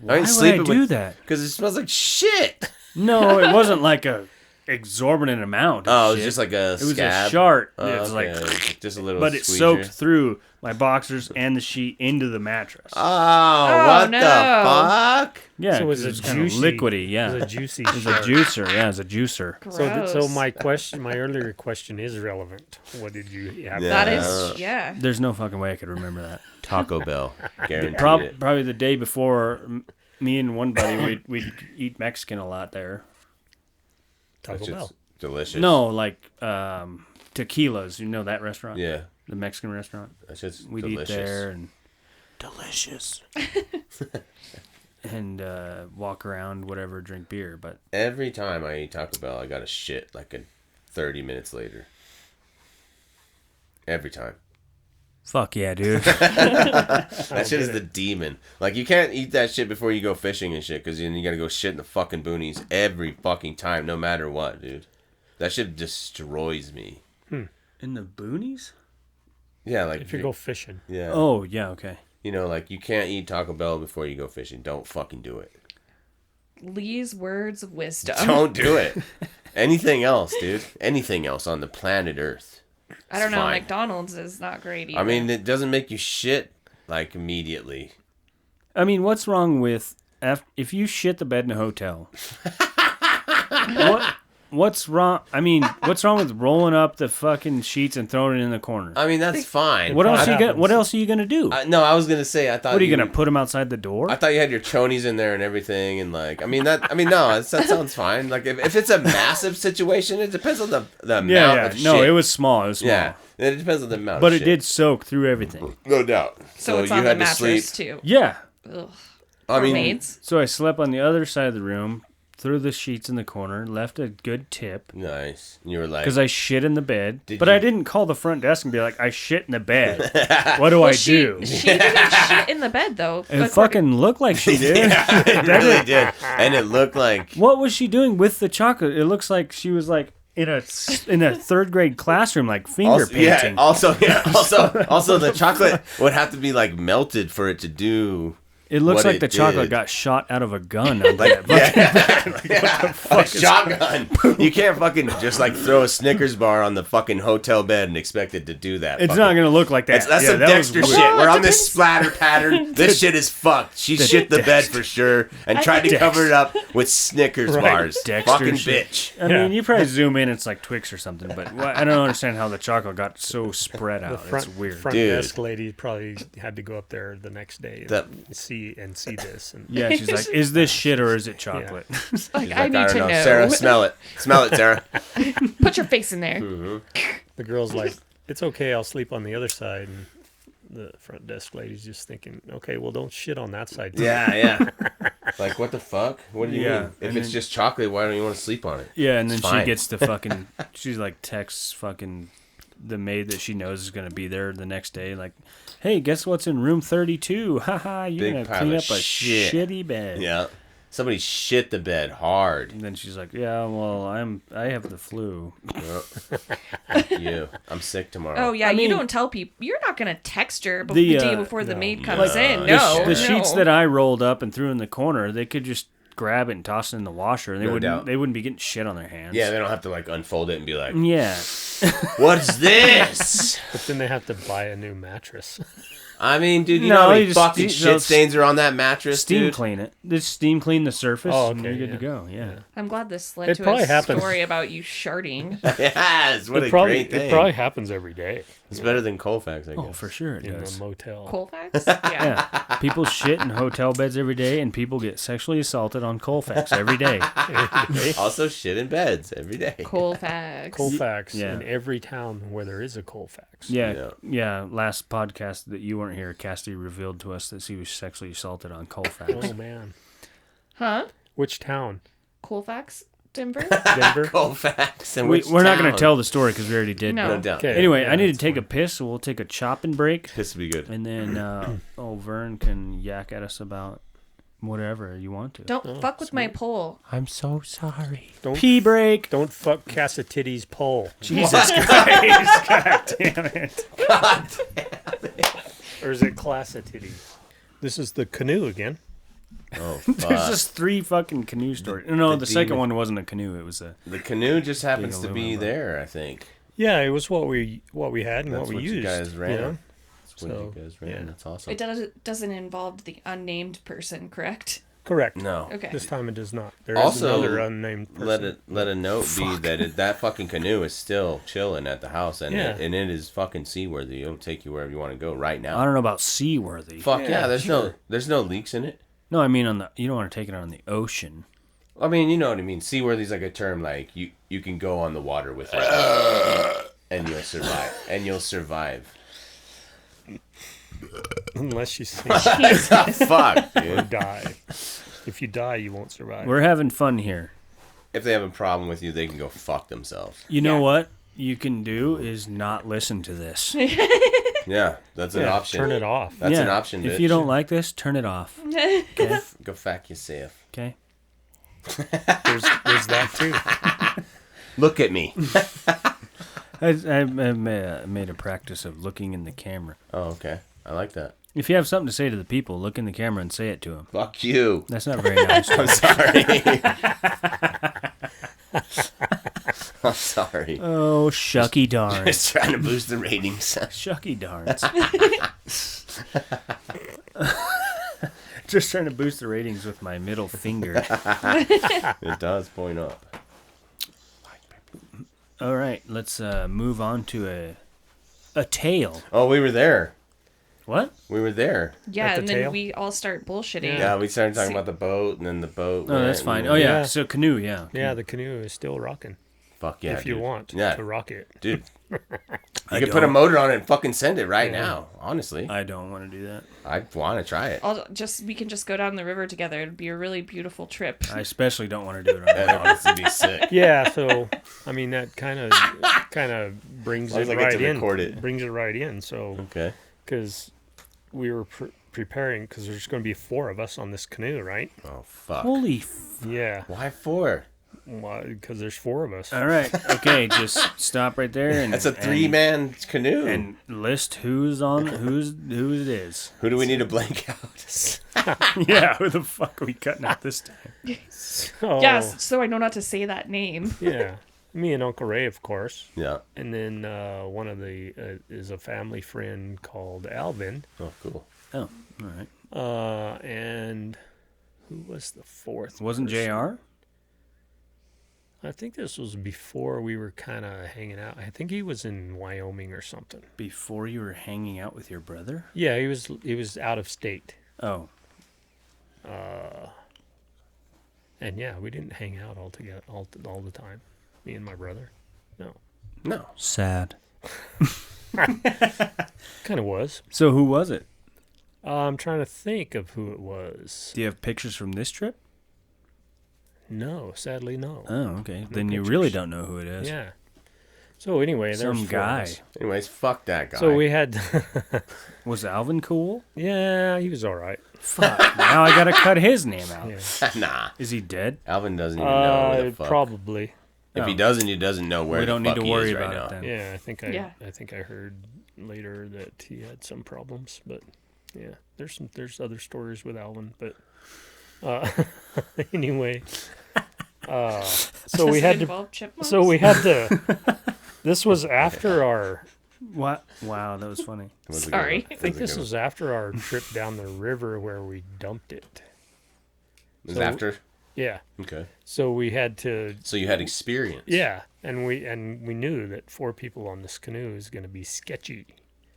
Why would I do that? Because it smells like shit. No, it wasn't like a exorbitant amount. Of Oh, it was shit. just like a It was scab. a shart. Oh, It's okay. like, just a little but it squeezer. soaked through my boxers and the sheet into the mattress. Oh, what no. the fuck? Yeah, So it was 'cause a kind of juicy, liquidy. Yeah, It was a juicy. It was a juicer. Yeah, it was a juicer. Gross. So my earlier question is relevant. What did you have? Yeah. That is, yeah. There's no fucking way I could remember that. Taco Bell. Guaranteed it. Probably the day before, me and one buddy we'd eat Mexican a lot there. Taco Bell. delicious. No, like Tequilas. You know that restaurant? Yeah. The Mexican restaurant. That shit's We'd delicious. eat there and delicious. And walk around, whatever, drink beer. But Every time I eat Taco Bell, I got to shit like 30 minutes later. Every time. fuck yeah, dude. That shit is the demon. Like, you can't eat that shit before you go fishing and shit, because then you gotta go shit in the fucking boonies every fucking time, no matter what, dude. That shit destroys me. In the boonies? Yeah, like... If you go fishing. Yeah. Oh, yeah, okay. You know, like, you can't eat Taco Bell before you go fishing. Don't fucking do it. Lee's words of wisdom. Don't do it. Anything else, dude. Anything else on the planet Earth. I don't know. Fine. McDonald's is not great either. I mean, it doesn't make you shit, like, immediately. I mean, what's wrong with if you shit the bed in a hotel? What's wrong? I mean, what's wrong with rolling up the fucking sheets and throwing it in the corner? I mean, that's fine. What else are you gonna do? No, I was gonna say, I thought... What are you gonna put them outside the door? I thought you had your chonies in there and everything, and like, no, that sounds fine. Like, if it's a massive situation, it depends on the amount of shit. No, it was small. It was small. Yeah, it depends on the amount But of it shit. did soak through everything. No doubt. so it's on the mattress too. Yeah. Ugh. I mean, Maids. So I slept on the other side of the room, threw the sheets in the corner, left a good tip. nice. You were like... Because I shit in the bed. Did But you- I didn't call the front desk and be like, I shit in the bed. What do I do? She didn't shit in the bed though. It fucking looked like she did. Yeah, it really did. And it looked like... What was she doing with the chocolate? It looks like she was like in a third grade classroom, like finger painting. Also, the chocolate would have to be like melted for it to do... It looks what like it the chocolate did. got shot out of a gun. On Like, that. a shotgun. You can't fucking just like throw a Snickers bar on the fucking hotel bed and expect it to do that. It's not going to look like that. That's some that was Dexter weird. shit. Well, We're it on this depends. splatter pattern. This shit is fucked. She shit the bed for sure and tried to cover it up with Snickers bars. Dexter Fucking shit. bitch. I mean, you probably zoom in, it's like Twix or something, but I don't understand how the chocolate got so spread The out. front, It's weird. front Dude. desk lady probably had to go up there the next day and see this. And Yeah, she's like, is this shit or is it chocolate? Like, I I need don't to know. know. Sarah, smell it. Smell it, Sarah. Put your face in there. the girl's like, it's okay, I'll sleep on the other side. And the front desk lady's just thinking, okay, well, don't shit on that side too. Yeah. Like, what the fuck? What do you Yeah, mean? If and it's then- just chocolate, why don't you want to sleep on it? Yeah, and then It's she fine. gets the fucking, she's like texts fucking the maid that she knows is going to be there the next day, like, hey, guess what's in room 32? Haha, you're Big going to pile clean of up a shit. shitty bed. Yeah. Somebody shit the bed hard. And then she's like, yeah, well, I have the flu. Fuck you. I'm sick tomorrow. Oh yeah, I you mean- don't tell people. You're not gonna text her The, the day before the no. maid comes in. The No, the sheets no. that I rolled up and threw in the corner, they could just grab it and toss it in the washer, and No doubt. they wouldn't be getting shit on their hands. Yeah, they don't have to like unfold it and be like, Yeah. what's this? But then they have to buy a new mattress. I mean, dude, you No, know how many you just- fucking you shit know, stains are on that mattress, Steam dude? clean it. Just steam clean the surface, Oh, and okay, you're good yeah. to go. Yeah. I'm glad this led It to probably a happens. story about you sharding. Yes, what a It probably great thing. it probably happens every day It's better than Colfax, I guess. Oh, for sure it in does. a motel. Colfax? Yeah. Yeah. People shit in hotel beds every day, and people get sexually assaulted on Colfax every day. Also shit in beds every day. Colfax. Colfax Yeah. in every town where there is a Colfax. Yeah. Last podcast that you weren't here, Cassidy revealed to us that he was sexually assaulted on Colfax. Oh man, Huh? which town? Colfax? Denver? Denver. Colfax. And We're not going town? to tell the story because we already did. No. No doubt. Okay. Anyway, Yeah, I need to that's take a fine. piss, so we'll take a chopping break, Piss would be good. and then Vern can yak at us about whatever you want to. Don't fuck with my pole. I'm so sorry. Don't Pee break. don't fuck Cassititty's pole. Jesus Christ! God damn it! Or is it Classitity? This is the canoe again. Oh, There's fuck. just 3 fucking canoe stories. No, the the second demon. one wasn't a canoe. It was a. The canoe just happens to be aluminum. there, I think. Yeah, it was what we had and That's what we what used. you guys ran. know? That's what So, you guys ran. yeah. That's awesome. It doesn't involve the unnamed person, correct? Correct. No. Okay. This time it does not. There is Also, another unnamed person. Let a note be that that fucking canoe is still chilling at the house, and Yeah. it is fucking seaworthy. It'll take you wherever you want to go right I now. don't know about seaworthy. Fuck yeah, Yeah, there's sure. no leaks in it. No, I mean you don't want to take it on the ocean. I mean, you know what I mean. Seaworthy's like a term like you can go on the water with it, and you'll survive. Unless you sink Fuck, or dude. die. If you die, you won't survive. We're having fun here. If they have a problem with you, they can go fuck themselves. You know what you can do is not listen to this. Yeah, that's an option. Turn it off. That's an option, bitch. If you don't like this, turn it off. Okay? Go fuck yourself. Okay? There's that too. Look at me. I made a practice of looking in the camera. Oh, okay. I like that. If you have something to say to the people, look in the camera and say it to them. Fuck you. That's not very nice. I'm sorry. I'm sorry. Oh, shucky darn. Just trying to boost the ratings. Shucky darns. Just trying to boost the ratings with my middle finger. It does point up. All right, let's move on to a tale. Oh, we were there. What? We were there. Yeah, At the and then tail? we all start bullshitting. Yeah, we started talking about the boat, and then the boat. Oh, that's fine. Oh, yeah. So canoe, yeah. Yeah, the canoe is still rocking. Fuck yeah, if you dude. want to rock it. Dude. I You could put a motor on it and fucking send it right now, honestly. I don't want to do that. I want to try it. We can just go down the river together. It'd be a really beautiful trip. I especially don't want to do it on my That'd own. honestly be sick. Yeah, so I mean that kind of brings As long as it I get right to in. record it. Brings it right in. So Okay. because we were preparing, because there's going to be 4 of us on this canoe, right? Oh, fuck. Holy Yeah, Why 4? because there's 4 of us. All right. Okay, just stop right there and That's a 3-man canoe. and list who it is. Who do we need to blank out? Yeah, who the fuck are we cutting out this time? So, Yes, so I know not to say that name. Yeah, me and Uncle Ray, of course, Yeah. and then one of the is a family friend called Alvin, Oh, cool. Oh, all right. and who was the 4th? Wasn't person? JR? I think this was before we were kind of hanging out. I think he was in Wyoming or something. Before you were hanging out with your brother? Yeah, he was out of state. Oh, And yeah, we didn't hang out all together all the time. Me and my brother. No. No. sad. Kind of was. So who was it? I'm trying to think of who it was. Do you have pictures from this trip? No, sadly no. Oh, okay. Then you pictures. really don't know who it is. Yeah. So anyway, there was Some 4 of guy. us. Anyways, fuck that guy. So we had Was Alvin cool? yeah, he was all right. Fuck. Now I gotta cut his name out. Yeah. Nah. Is he dead? Alvin doesn't even know where the fuck. Probably. If he Oh. doesn't, he doesn't know where We the don't need fuck to he worry is right about now. it then. Yeah, Yeah. I think I heard later that he had some problems, but yeah, there's other stories with Alvin, but anyway, so we Does it had to. involve chipmunks? So we had to. This was after our. What? Wow, that was funny. That was a good Sorry. one. I think That this a good was after our trip down the river where we dumped it. one. Was so- after? Yeah. Okay. So we had to. So you had experience. Yeah, and we knew that 4 people on this canoe is going to be sketchy.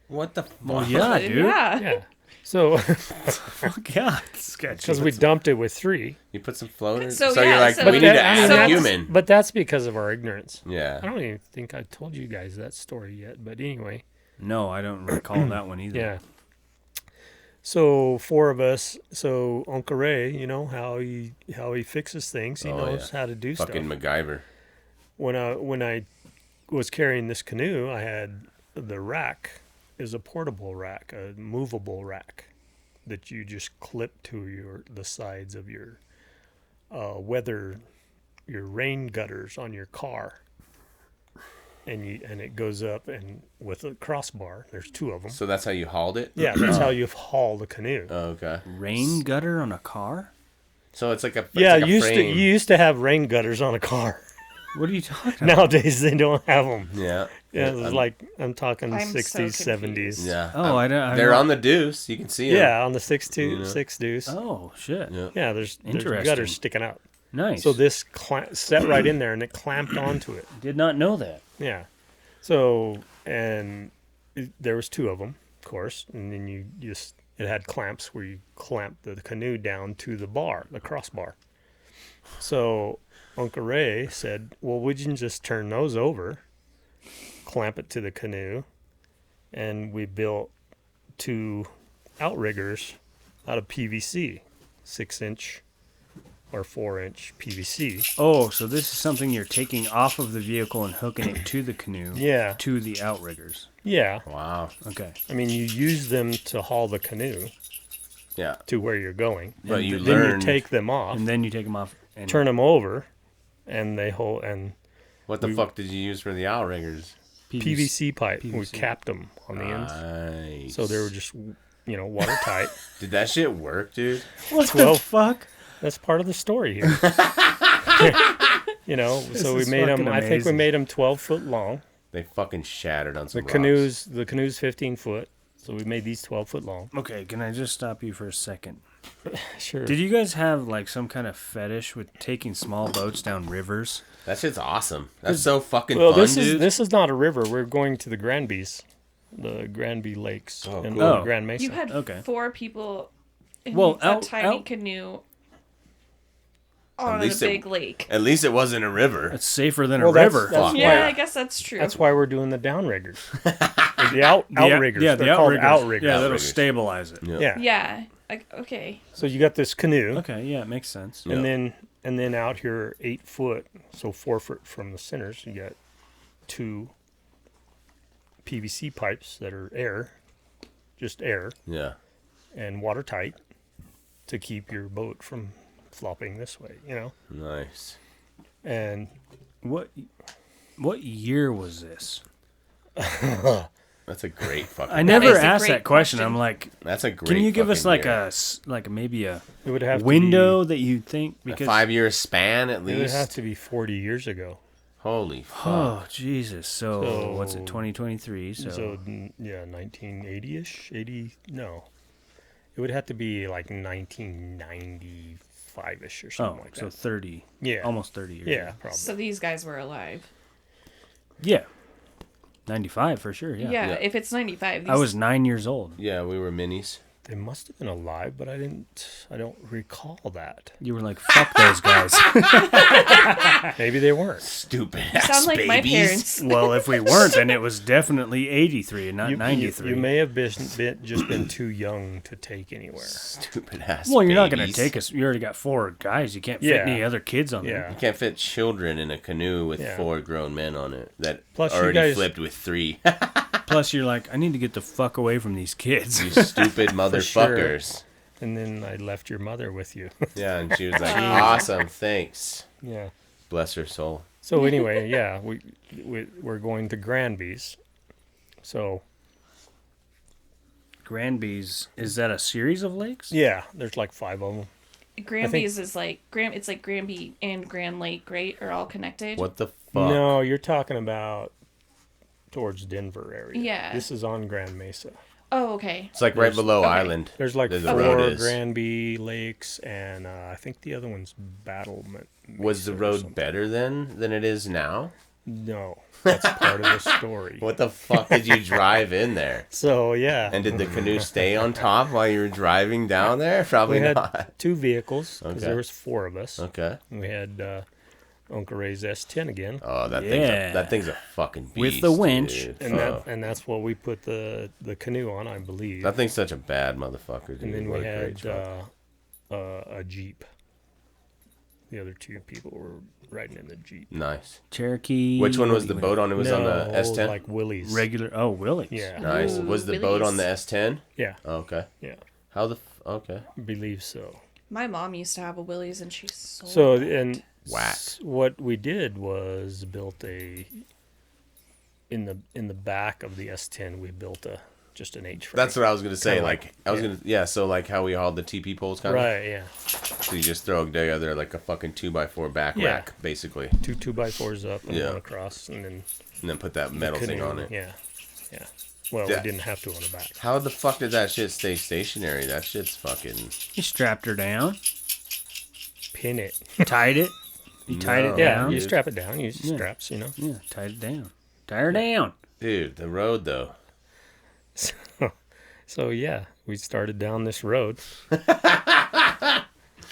What the fuck? Well, yeah, dude. Yeah. Yeah. So Fuck yeah, it's sketchy. because we dumped it with 3. You put some floaters? So, So, yeah, you're like, so- we need to that- I mean, add a that's- human. But that's because of our ignorance. I Yeah. don't even think I told you guys that story yet, but anyway, No, I don't recall that one either. yeah. So 4 of us. So Uncle Ray, you know how he fixes things. He Oh, knows yeah. how to do Fucking stuff. MacGyver. When I was carrying this canoe, I had the rack is a portable rack, a movable rack that you just clip to the sides of your your rain gutters on your car. And it goes up and with a crossbar. There's 2 of them. So that's how you hauled it? Yeah, that's how you haul the canoe. Oh, okay. Rain gutter on a car? So it's like a Yeah, it's like a you frame. used to have rain gutters on a car. What are you talking about? Nowadays they don't have them. Yeah. Yeah, it's like I'm talking I'm so 60s, 70s. Yeah. Oh, I don't. They're on the deuce. You can see them. Yeah, on the 6 deuce. Oh, shit. Yeah. Yeah, there's Interesting. gutters sticking out. Nice. So this set right in there and it clamped onto it. Did not know that. Yeah. So there was 2 of them, of course, and then it had clamps where you clamp the canoe down to the crossbar. So Uncle Ray said, well, we can just turn those over, clamp it to the canoe, and we built 2 outriggers out of PVC, 6-inch or 4-inch PVC. Oh, so this is something you're taking off of the vehicle and hooking it to the canoe. Yeah. To the outriggers. Yeah. Wow. Okay. I mean, you use them to haul the canoe Yeah. to where you're going. But you Then learned you take them off, And then you take them off and turn them over, and they hold, and what the fuck did you use for the outriggers? PVC pipe. We PVC. capped them on the ends. Nice. So they were just, watertight. Did that shit work, dude? What Well, the fuck? That's part of the story here. So we is made them. fucking I think we amazing. made them 12 foot long. They fucking shattered on some The rocks. canoe's 15 foot. So we made these 12 foot long. Okay, can I just stop you for a second? Sure. Did you guys have like some kind of fetish with taking small boats down rivers? That shit's awesome. That's so fucking Well, fun, this dude. is not a river. We're going to the Granbys, the Granby Lakes Oh, in cool. Oh. Grand Mesa. You had Okay. 4 people in Well, a tiny out- canoe on a least it- big lake. At least it wasn't a river. It's safer than Well, a that's- river. that's Fuck. Yeah, why- I guess that's true. That's why we're doing the downriggers. Or the outriggers. Yeah, They're the called outriggers. outriggers. Yeah, that'll Outriggers. stabilize it. Yeah. Yeah. Yeah. Okay. So you got this canoe, Okay, yeah, it makes sense. Yeah. and then out here 8 foot, so 4 foot from the centers, you got 2 PVC pipes that are air, just air, Yeah. and watertight to keep your boat from flopping this way, Nice. And What year was this? That's a great fucking. I never is a asked great that question. question. I'm like, That's a great. can you give us fucking like year. maybe a it would have window that you think A because 5-year span at to be, it would have least? to be 40 years ago. Holy fuck. oh Jesus, so So- what's it 2023? So, yeah, 1980ish, 80. No, it would have to be like 1995ish or something like so that. 30, Yeah, almost 30 years. Yeah, probably. So these guys were alive. Yeah, 95 for sure. Yeah. Yeah. Yeah. If it's 95, these, I was 9 years old. Yeah, we were minis. They must have been alive, but I don't recall that. You were like, fuck those guys. Maybe they weren't. Stupid you ass sound like babies. my parents. Well, if we weren't, then it was definitely 83 and not You 93. may have just been too young to take anywhere. Stupid ass. Well, you're not going to babies. take us. You already got 4 guys. You can't fit Yeah. any other kids on You there. Yeah. can't fit children in a canoe with Yeah. 4 grown men on it that Plus, you already guys- flipped with 3. Plus, you're like, I need to get the fuck away from these kids. You stupid motherfuckers. And then I left your mother with you. Yeah, and she was like, awesome, thanks. Yeah. Bless her soul. So anyway, yeah, we're going to Granby's. So Granby's, is that a series of lakes? yeah, there's like 5 of them. Granby's is like it's like Granby and Grand Lake, right? Are all connected. What the fuck? No, you're talking about towards Denver area. Yeah. This is on Grand Mesa. Oh, okay. It's like right below okay. Island. There's like The 4 road is. Granby lakes, and I think the other one's Battlement. Was the Mesa or road something. better then than it is now? No, that's part of the story. What the fuck did you drive in there? So yeah, And did the canoe stay on top while you were driving down there? we Probably had not. 2 vehicles because Okay. there was 4 of us. Okay. We had Uncle Ray's S10 again, Oh, that Yeah. thing's a fucking beast. With the winch. dude. and Oh. that's what we put the canoe on, I believe. That thing's such a bad motherfucker, dude. And then What we a great had truck. a Jeep. The other 2 people were riding in the Jeep. Nice. Cherokee. Which one was the what- boat on? It was on the S10? like Willis. Regular. Oh, Willie's. Yeah, Nice. Ooh, Was the boat on the Willis. S10? yeah, Oh, okay. yeah. How the okay. Believe so. My mom used to have a Willys, and she sold So it. and Whack. what we did was built in the back of the S10 we built just an H frame. That's what I was gonna say. Kinda Like I was yeah. gonna so like how we hauled the TP poles kind of. Right, yeah. So you just throw together like a fucking 2x4 back Yeah. rack, basically, 2 2x4s up and Yeah. 1 across, and then and then put that metal thing canoe. on it. Yeah, yeah. Well, Yeah. we didn't have to on the back. How the fuck did that shit stay stationary? That shit's fucking. You strapped her down. Pin it. Tied it. You tied No. it Yeah, down. you dude. strap it down. Use Yeah. straps, Yeah, tied it down. Tie her down. Dude, the road though. So yeah, we started down this road.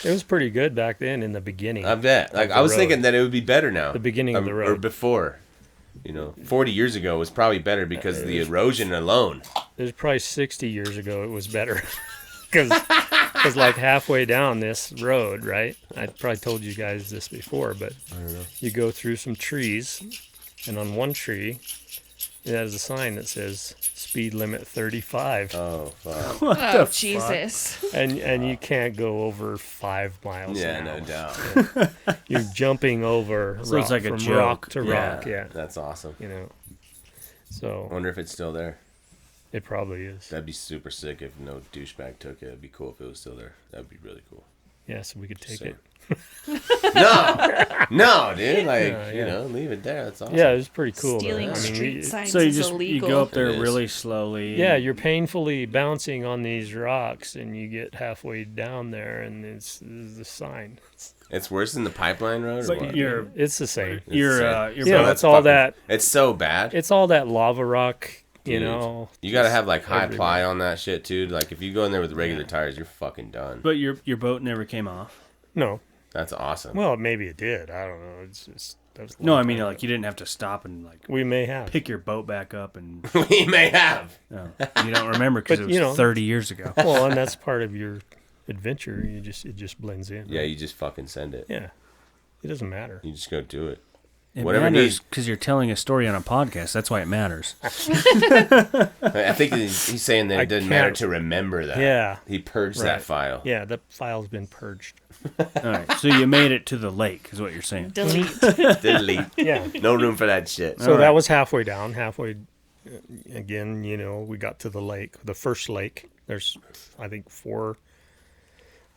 It was pretty good back then in the beginning. I bet. Like I was thinking that it would be better now. The beginning of the road. Or before. 40 years ago was probably better because of the erosion alone. It was probably 60 years ago it was better. Because like halfway down this road, right? I probably told you guys this before, but I don't know. you go through some trees, and on one tree, it has a sign that says speed limit 35. Oh, fuck. Oh, Jesus. And you can't go over 5 miles Yeah, an hour. no doubt. You're jumping over So it's like a from joke. rock to rock, yeah. That's awesome. So I wonder if it's still there. it probably is. That'd be super sick if no douchebag took it. It'd be cool if it was still there. That'd be really cool. Yeah, so we could take So- it. No, dude. Like, Yeah. leave it there. That's awesome. Yeah, it was pretty cool. Stealing though. I mean, street signs So you is just illegal. you go up there It is. really slowly. yeah, you're painfully bouncing on these rocks, and you get halfway down there, and it's the sign. It's worse than the pipeline road. Or But what? you're It's the same. you're insane. Yeah, boat- that's all that. It's so bad. It's all that lava rock. You Dude, know, You gotta have like high everywhere. ply on that shit, dude. Like if you go in there with regular tires, you're fucking done. But your boat never came off. No. That's awesome. Well, maybe it did. I don't know. It's just that was a No, long I mean time like ago. you didn't have to stop and like We may have. pick your boat back up and We may have. you don't remember because But, it was 30 years ago. Well, and that's part of your adventure. It just blends in. Yeah, you just fucking send it. Yeah. It doesn't matter. You just go do it. It Whatever matters needs- because you're telling a story on a podcast. That's why it matters. I think he's saying that I it doesn't matter can't- to remember that. Yeah. He purged Right. that file. Yeah, the file's been purged. All right, so you made it to the lake, is what you're saying. Delete. Delete. Yeah. No room for that shit. So All that right. was halfway down. Halfway, again, we got to the lake, the first lake. There's, I think, 4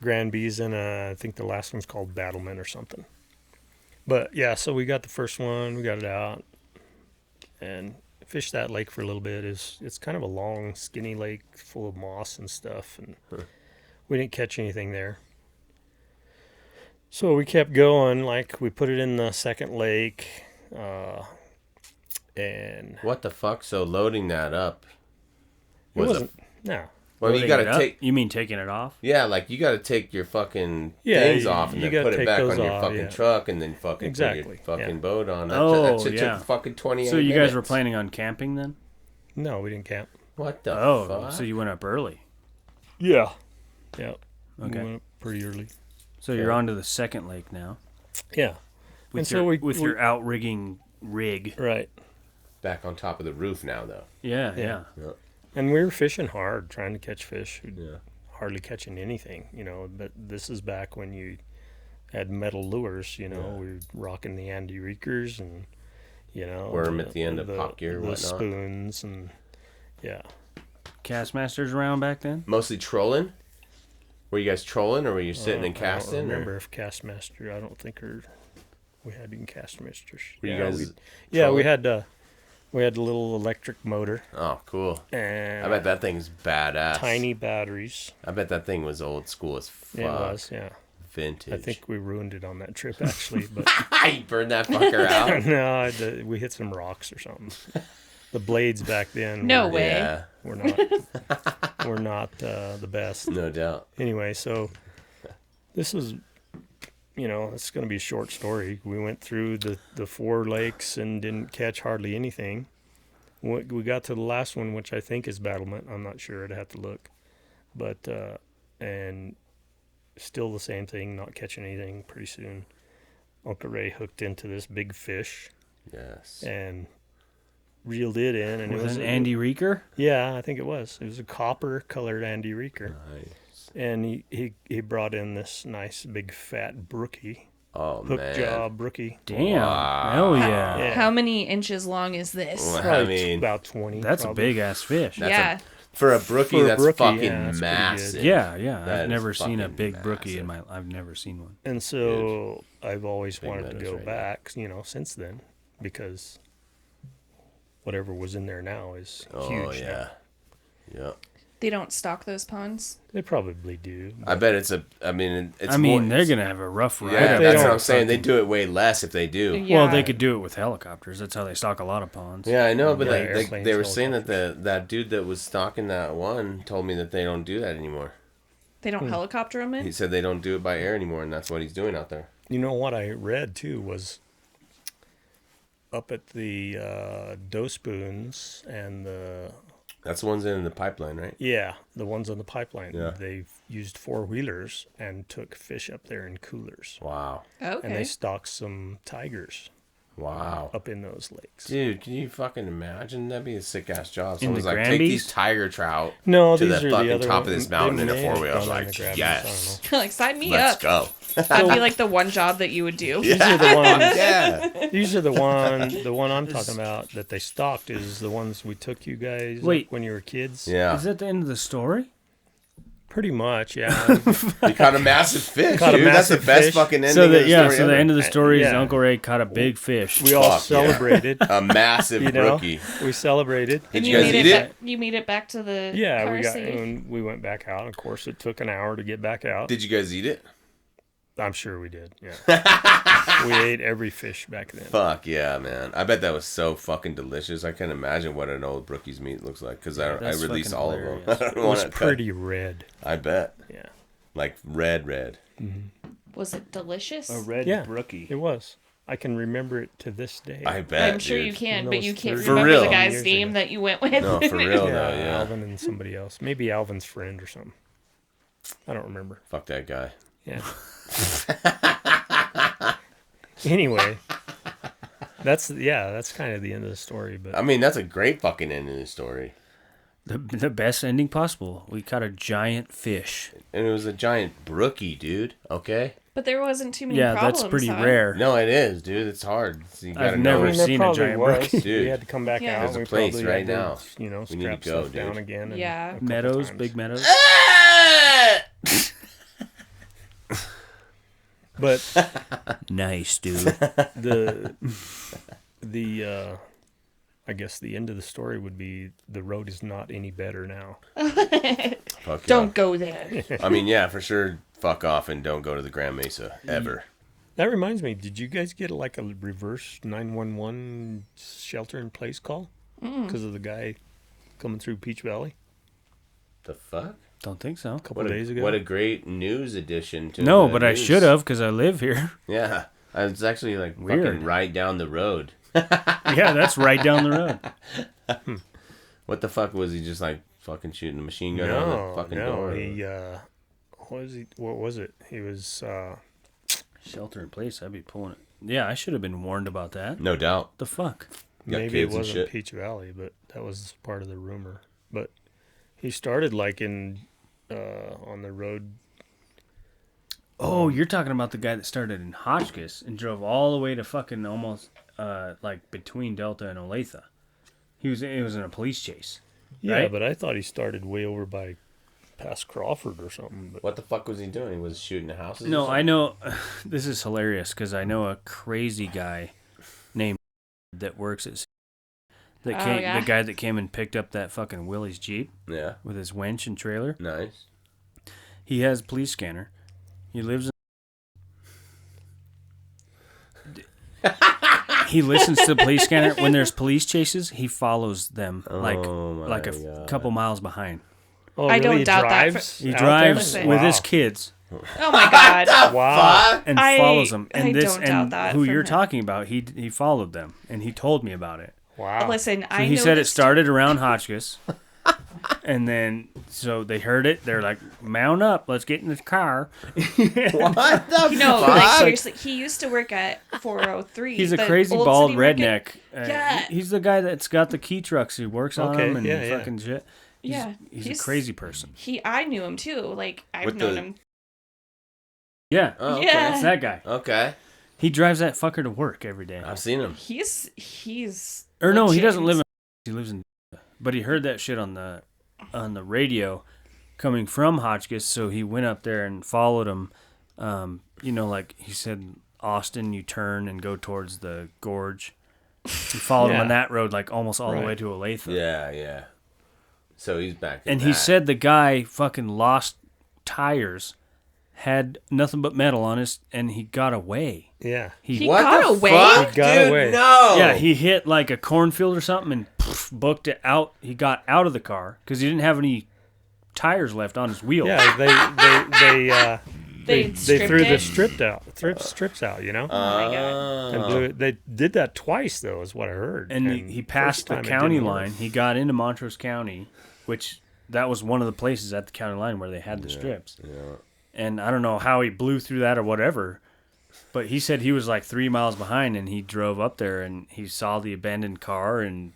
Granbys, and I think the last one's called Battlement or something. But yeah, so we got the first one, we got it out, and fished that lake for a little bit. It's kind of a long, skinny lake full of moss and stuff, and we didn't catch anything there. So we kept going, like we put it in the second lake, and What the fuck? So loading that up it was wasn't. No. well, you Loading gotta it up? take. You mean taking it off? Yeah, like you gotta take your fucking Yeah, things off and you then gotta put it take back those on your off, fucking yeah. truck and then fucking put Exactly, your fucking yeah. boat on. That, Oh, that shit yeah. took fucking 28 So you guys were minutes. planning on camping then? No, we didn't camp. What the Oh, fuck? so you went up early. Yeah. Yeah. Okay. We went up pretty early. So you're on to the second lake now. Yeah. With And your, so we with your outrigging rig. right. Back on top of the roof now, though. Yeah, Yeah. yeah. And we were fishing hard, trying to catch fish. Yeah. Hardly catching anything, But this is back when you had metal lures, We were rocking the Andy Reekers and, Worm at the end of pop gear, the whatnot. spoons and yeah. Castmasters around back then? Mostly trolling? Were you guys trolling or were you sitting and I casting? don't or- remember if Castmaster. I don't think we had even Castmasters. Were you Yeah, guys we trolling? had a little electric motor Oh, cool. and I bet that thing's badass. tiny batteries. I bet that thing was old school as fuck. It was, yeah. Vintage. I think we ruined it on that trip actually, but you burned that fucker out. no, we hit some rocks or something. The blades back then No were, way. Yeah, were not the best. no doubt. Anyway, so this was, it's going to be a short story. We went through the 4 lakes and didn't catch hardly anything. We got to the last one, which I think is Battlement. I'm not sure. I'd have to look. But, and still the same thing, not catching anything pretty soon. Uncle Ray hooked into this big fish Yes. and reeled it in. And With it was an Andy Reeker? Yeah, I think it was. It was a copper-colored Andy Reeker. Nice. And he brought in this nice big fat brookie, Oh, hook man. jaw brookie. Damn. Wow. Hell yeah. Yeah. How many inches long is this? Well, I Probably mean, about 20. That's probably. a big ass fish. That's Yeah. for a brookie, For a that's brookie, fucking yeah, that's pretty good. massive. Yeah, yeah. That I've is never seen a fucking big brookie in massive. I've never seen one. And so I've always Big wanted to meadows go right now. back, since then, because whatever was in there now is Oh, huge. now. yeah. Yeah. They don't stock those ponds. They probably do. I bet it's it's I mean, more, they're going to have a rough ride. Yeah, they that's what don't I'm saying. They do it way less if they do. Yeah. Well, they could do it with helicopters. That's how they stock a lot of ponds. Yeah, I know, but Yeah, like, airplanes, they were saying that helicopters. that dude that was stocking that one told me that they don't do that anymore. They don't helicopter them in? He said they don't do it by air anymore, and that's what he's doing out there. You know what I read too was up at the dough spoons and That's the ones in the pipeline, right? the ones on the pipeline. Yeah. They've used 4-wheelers and took fish up there in coolers. Wow. Okay. And they stocked some tigers Wow. up in those lakes. Dude, can you fucking imagine? That'd be a sick ass job. In the Someone's like, take these Granbys? tiger trout No, to these the are fucking the other top of this mountain in a may have 4-wheel. I was gone on like, the Granbys, yes. like, sign me Let's up. go. That'd be like the one job that you would do. These are the ones. Yeah. These are the one I'm talking about that they stocked is the ones we took you guys Wait. when you were kids. Yeah. Is that the end of the story? Pretty much, yeah. You caught a massive fish, Caught a dude. That's the massive best fish. fucking ending So of the the story so the ever. end of the story is Yeah. Uncle Ray caught a big fish. We all Fuck yeah. celebrated. A massive You know, rookie. we celebrated. Did And you guys made eat it? You made it back to the Yeah, car we got safe. and we went back out. Of course, it took an hour to get back out. Did you guys eat it? I'm sure we did. Yeah, we ate every fish back then. Fuck yeah, man. I bet that was so fucking delicious. I can't imagine what an old rookie's meat looks like because I that's released fucking all of them. hilarious. I don't It was wanna cut. pretty red. I bet. Yeah, Like red. Was it delicious? red Yeah. brookie. it was. I can remember it to this day. I bet. I'm sure dude. you can, Who but knows, you can't 30 For remember real. the guy's years name ago. that you went with. No, for real yeah, though. Yeah. Alvin and somebody else. Maybe Alvin's friend or something. I don't remember. Fuck that guy. Yeah. Anyway, that's kind of the end of the story. But I mean, that's a great fucking end of the story. The best ending possible. We caught a giant fish. And it was a giant brookie, dude. Okay. But there wasn't too many Yeah, problems. that's pretty huh? rare. No, it is, dude. It's hard. So you gotta I've know. never I mean, there seen a probably giant was. brookie. Dude. We had to come back Yeah. out. There's a We place probably right had to, now. You know, We need strap to go, stuff down dude. again. and Yeah. a couple Meadows, times. big meadows. But Nice, dude. the I guess the end of the story would be the road is not any better now. Fuck Don't go there. yeah. I mean, yeah, for sure. Fuck off and don't go to the Grand Mesa ever. That reminds me, did you guys get like a reverse 911 shelter in place call because of the guy coming through Peach Valley The fuck? Don't think so. a couple of days ago? What a great news addition to No, the but I news. should have because I live here. Yeah. I was actually like Weird. fucking right down the road. Yeah, that's right down the road. What the fuck was he just like fucking shooting a machine gun on the fucking door? he what was it? He was Shelter in place. I'd be pulling it. Yeah, I should have been warned about that. No doubt. The fuck? Got maybe it kids and wasn't shit. Peach Valley, but that was part of the rumor. But he started like in on the road. Oh, you're talking about the guy that started in Hotchkiss and drove all the way to fucking almost like between Delta and Olathe. It was in a police chase. Yeah, Right? but I thought he started way over by past Crawford or something. But What the fuck was he doing? He was shooting the houses? or No, something? I know. This is hilarious because I know a crazy guy named that works at that Oh, came yeah? the guy that came and picked up that fucking Willis Jeep Yeah. with his winch and trailer. Nice. He has a police scanner. He lives in. He listens to the police scanner when there's police chases. He follows them like Oh my like a God. couple miles behind. oh, I don't He doubt that drives He out drives there? with Wow. his kids Oh my god. Wow. and I- follows them. And I this don't doubt and that who for you're him. talking about, he followed them and he told me about it. Wow. Listen, So I he said it noticed- started around Hotchkiss. And then, so they heard it. They're like, mount up. Let's get in the car. What the No, fuck? like seriously, he used to work at 403. He's a the crazy old bald city market. redneck. Yeah. He's the guy that's got the key trucks. He works on Okay, them and yeah, yeah. fucking shit. He's, Yeah, he's a crazy person. I knew him too. Like I've With known the- him. Yeah. Oh, okay. Yeah. That's that guy. Okay. He drives that fucker to work every day. I've seen him. He's. Or no, he legit. doesn't live in. He lives in. But he heard that shit on the radio, coming from Hotchkiss. So he went up there and followed him. You know, like he said, Austin, you turn and go towards the gorge. He followed him Yeah. on that road, like almost all the Right. way to Olathe. Yeah, yeah. So he's back in And that. he said the guy fucking lost tires, had nothing but metal on his, and he got away. Yeah. He What got the away? fuck? He got Dude, away. no. Yeah, he hit like a cornfield or something and booked it out. He got out of the car because he didn't have any tires left on his wheel. Yeah, they stripped threw the it? strips out, you know. Oh my god. And blew it. They did that twice, though, is what I heard. And he passed the first time it county didn't work. line. He got into Montrose County, which that was one of the places at the county line where they had the strips. Yeah. And I don't know how he blew through that or whatever, but he said he was like 3 miles behind, and he drove up there and he saw the abandoned car, and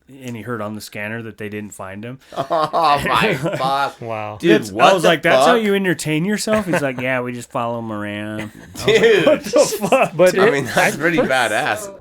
he heard on the scanner that they didn't find him. Oh my fuck. Wow. Dude, what I was the like, that's how fuck? you entertain yourself? He's like, yeah, we just follow him around. Dude. But I mean, that's pretty badass.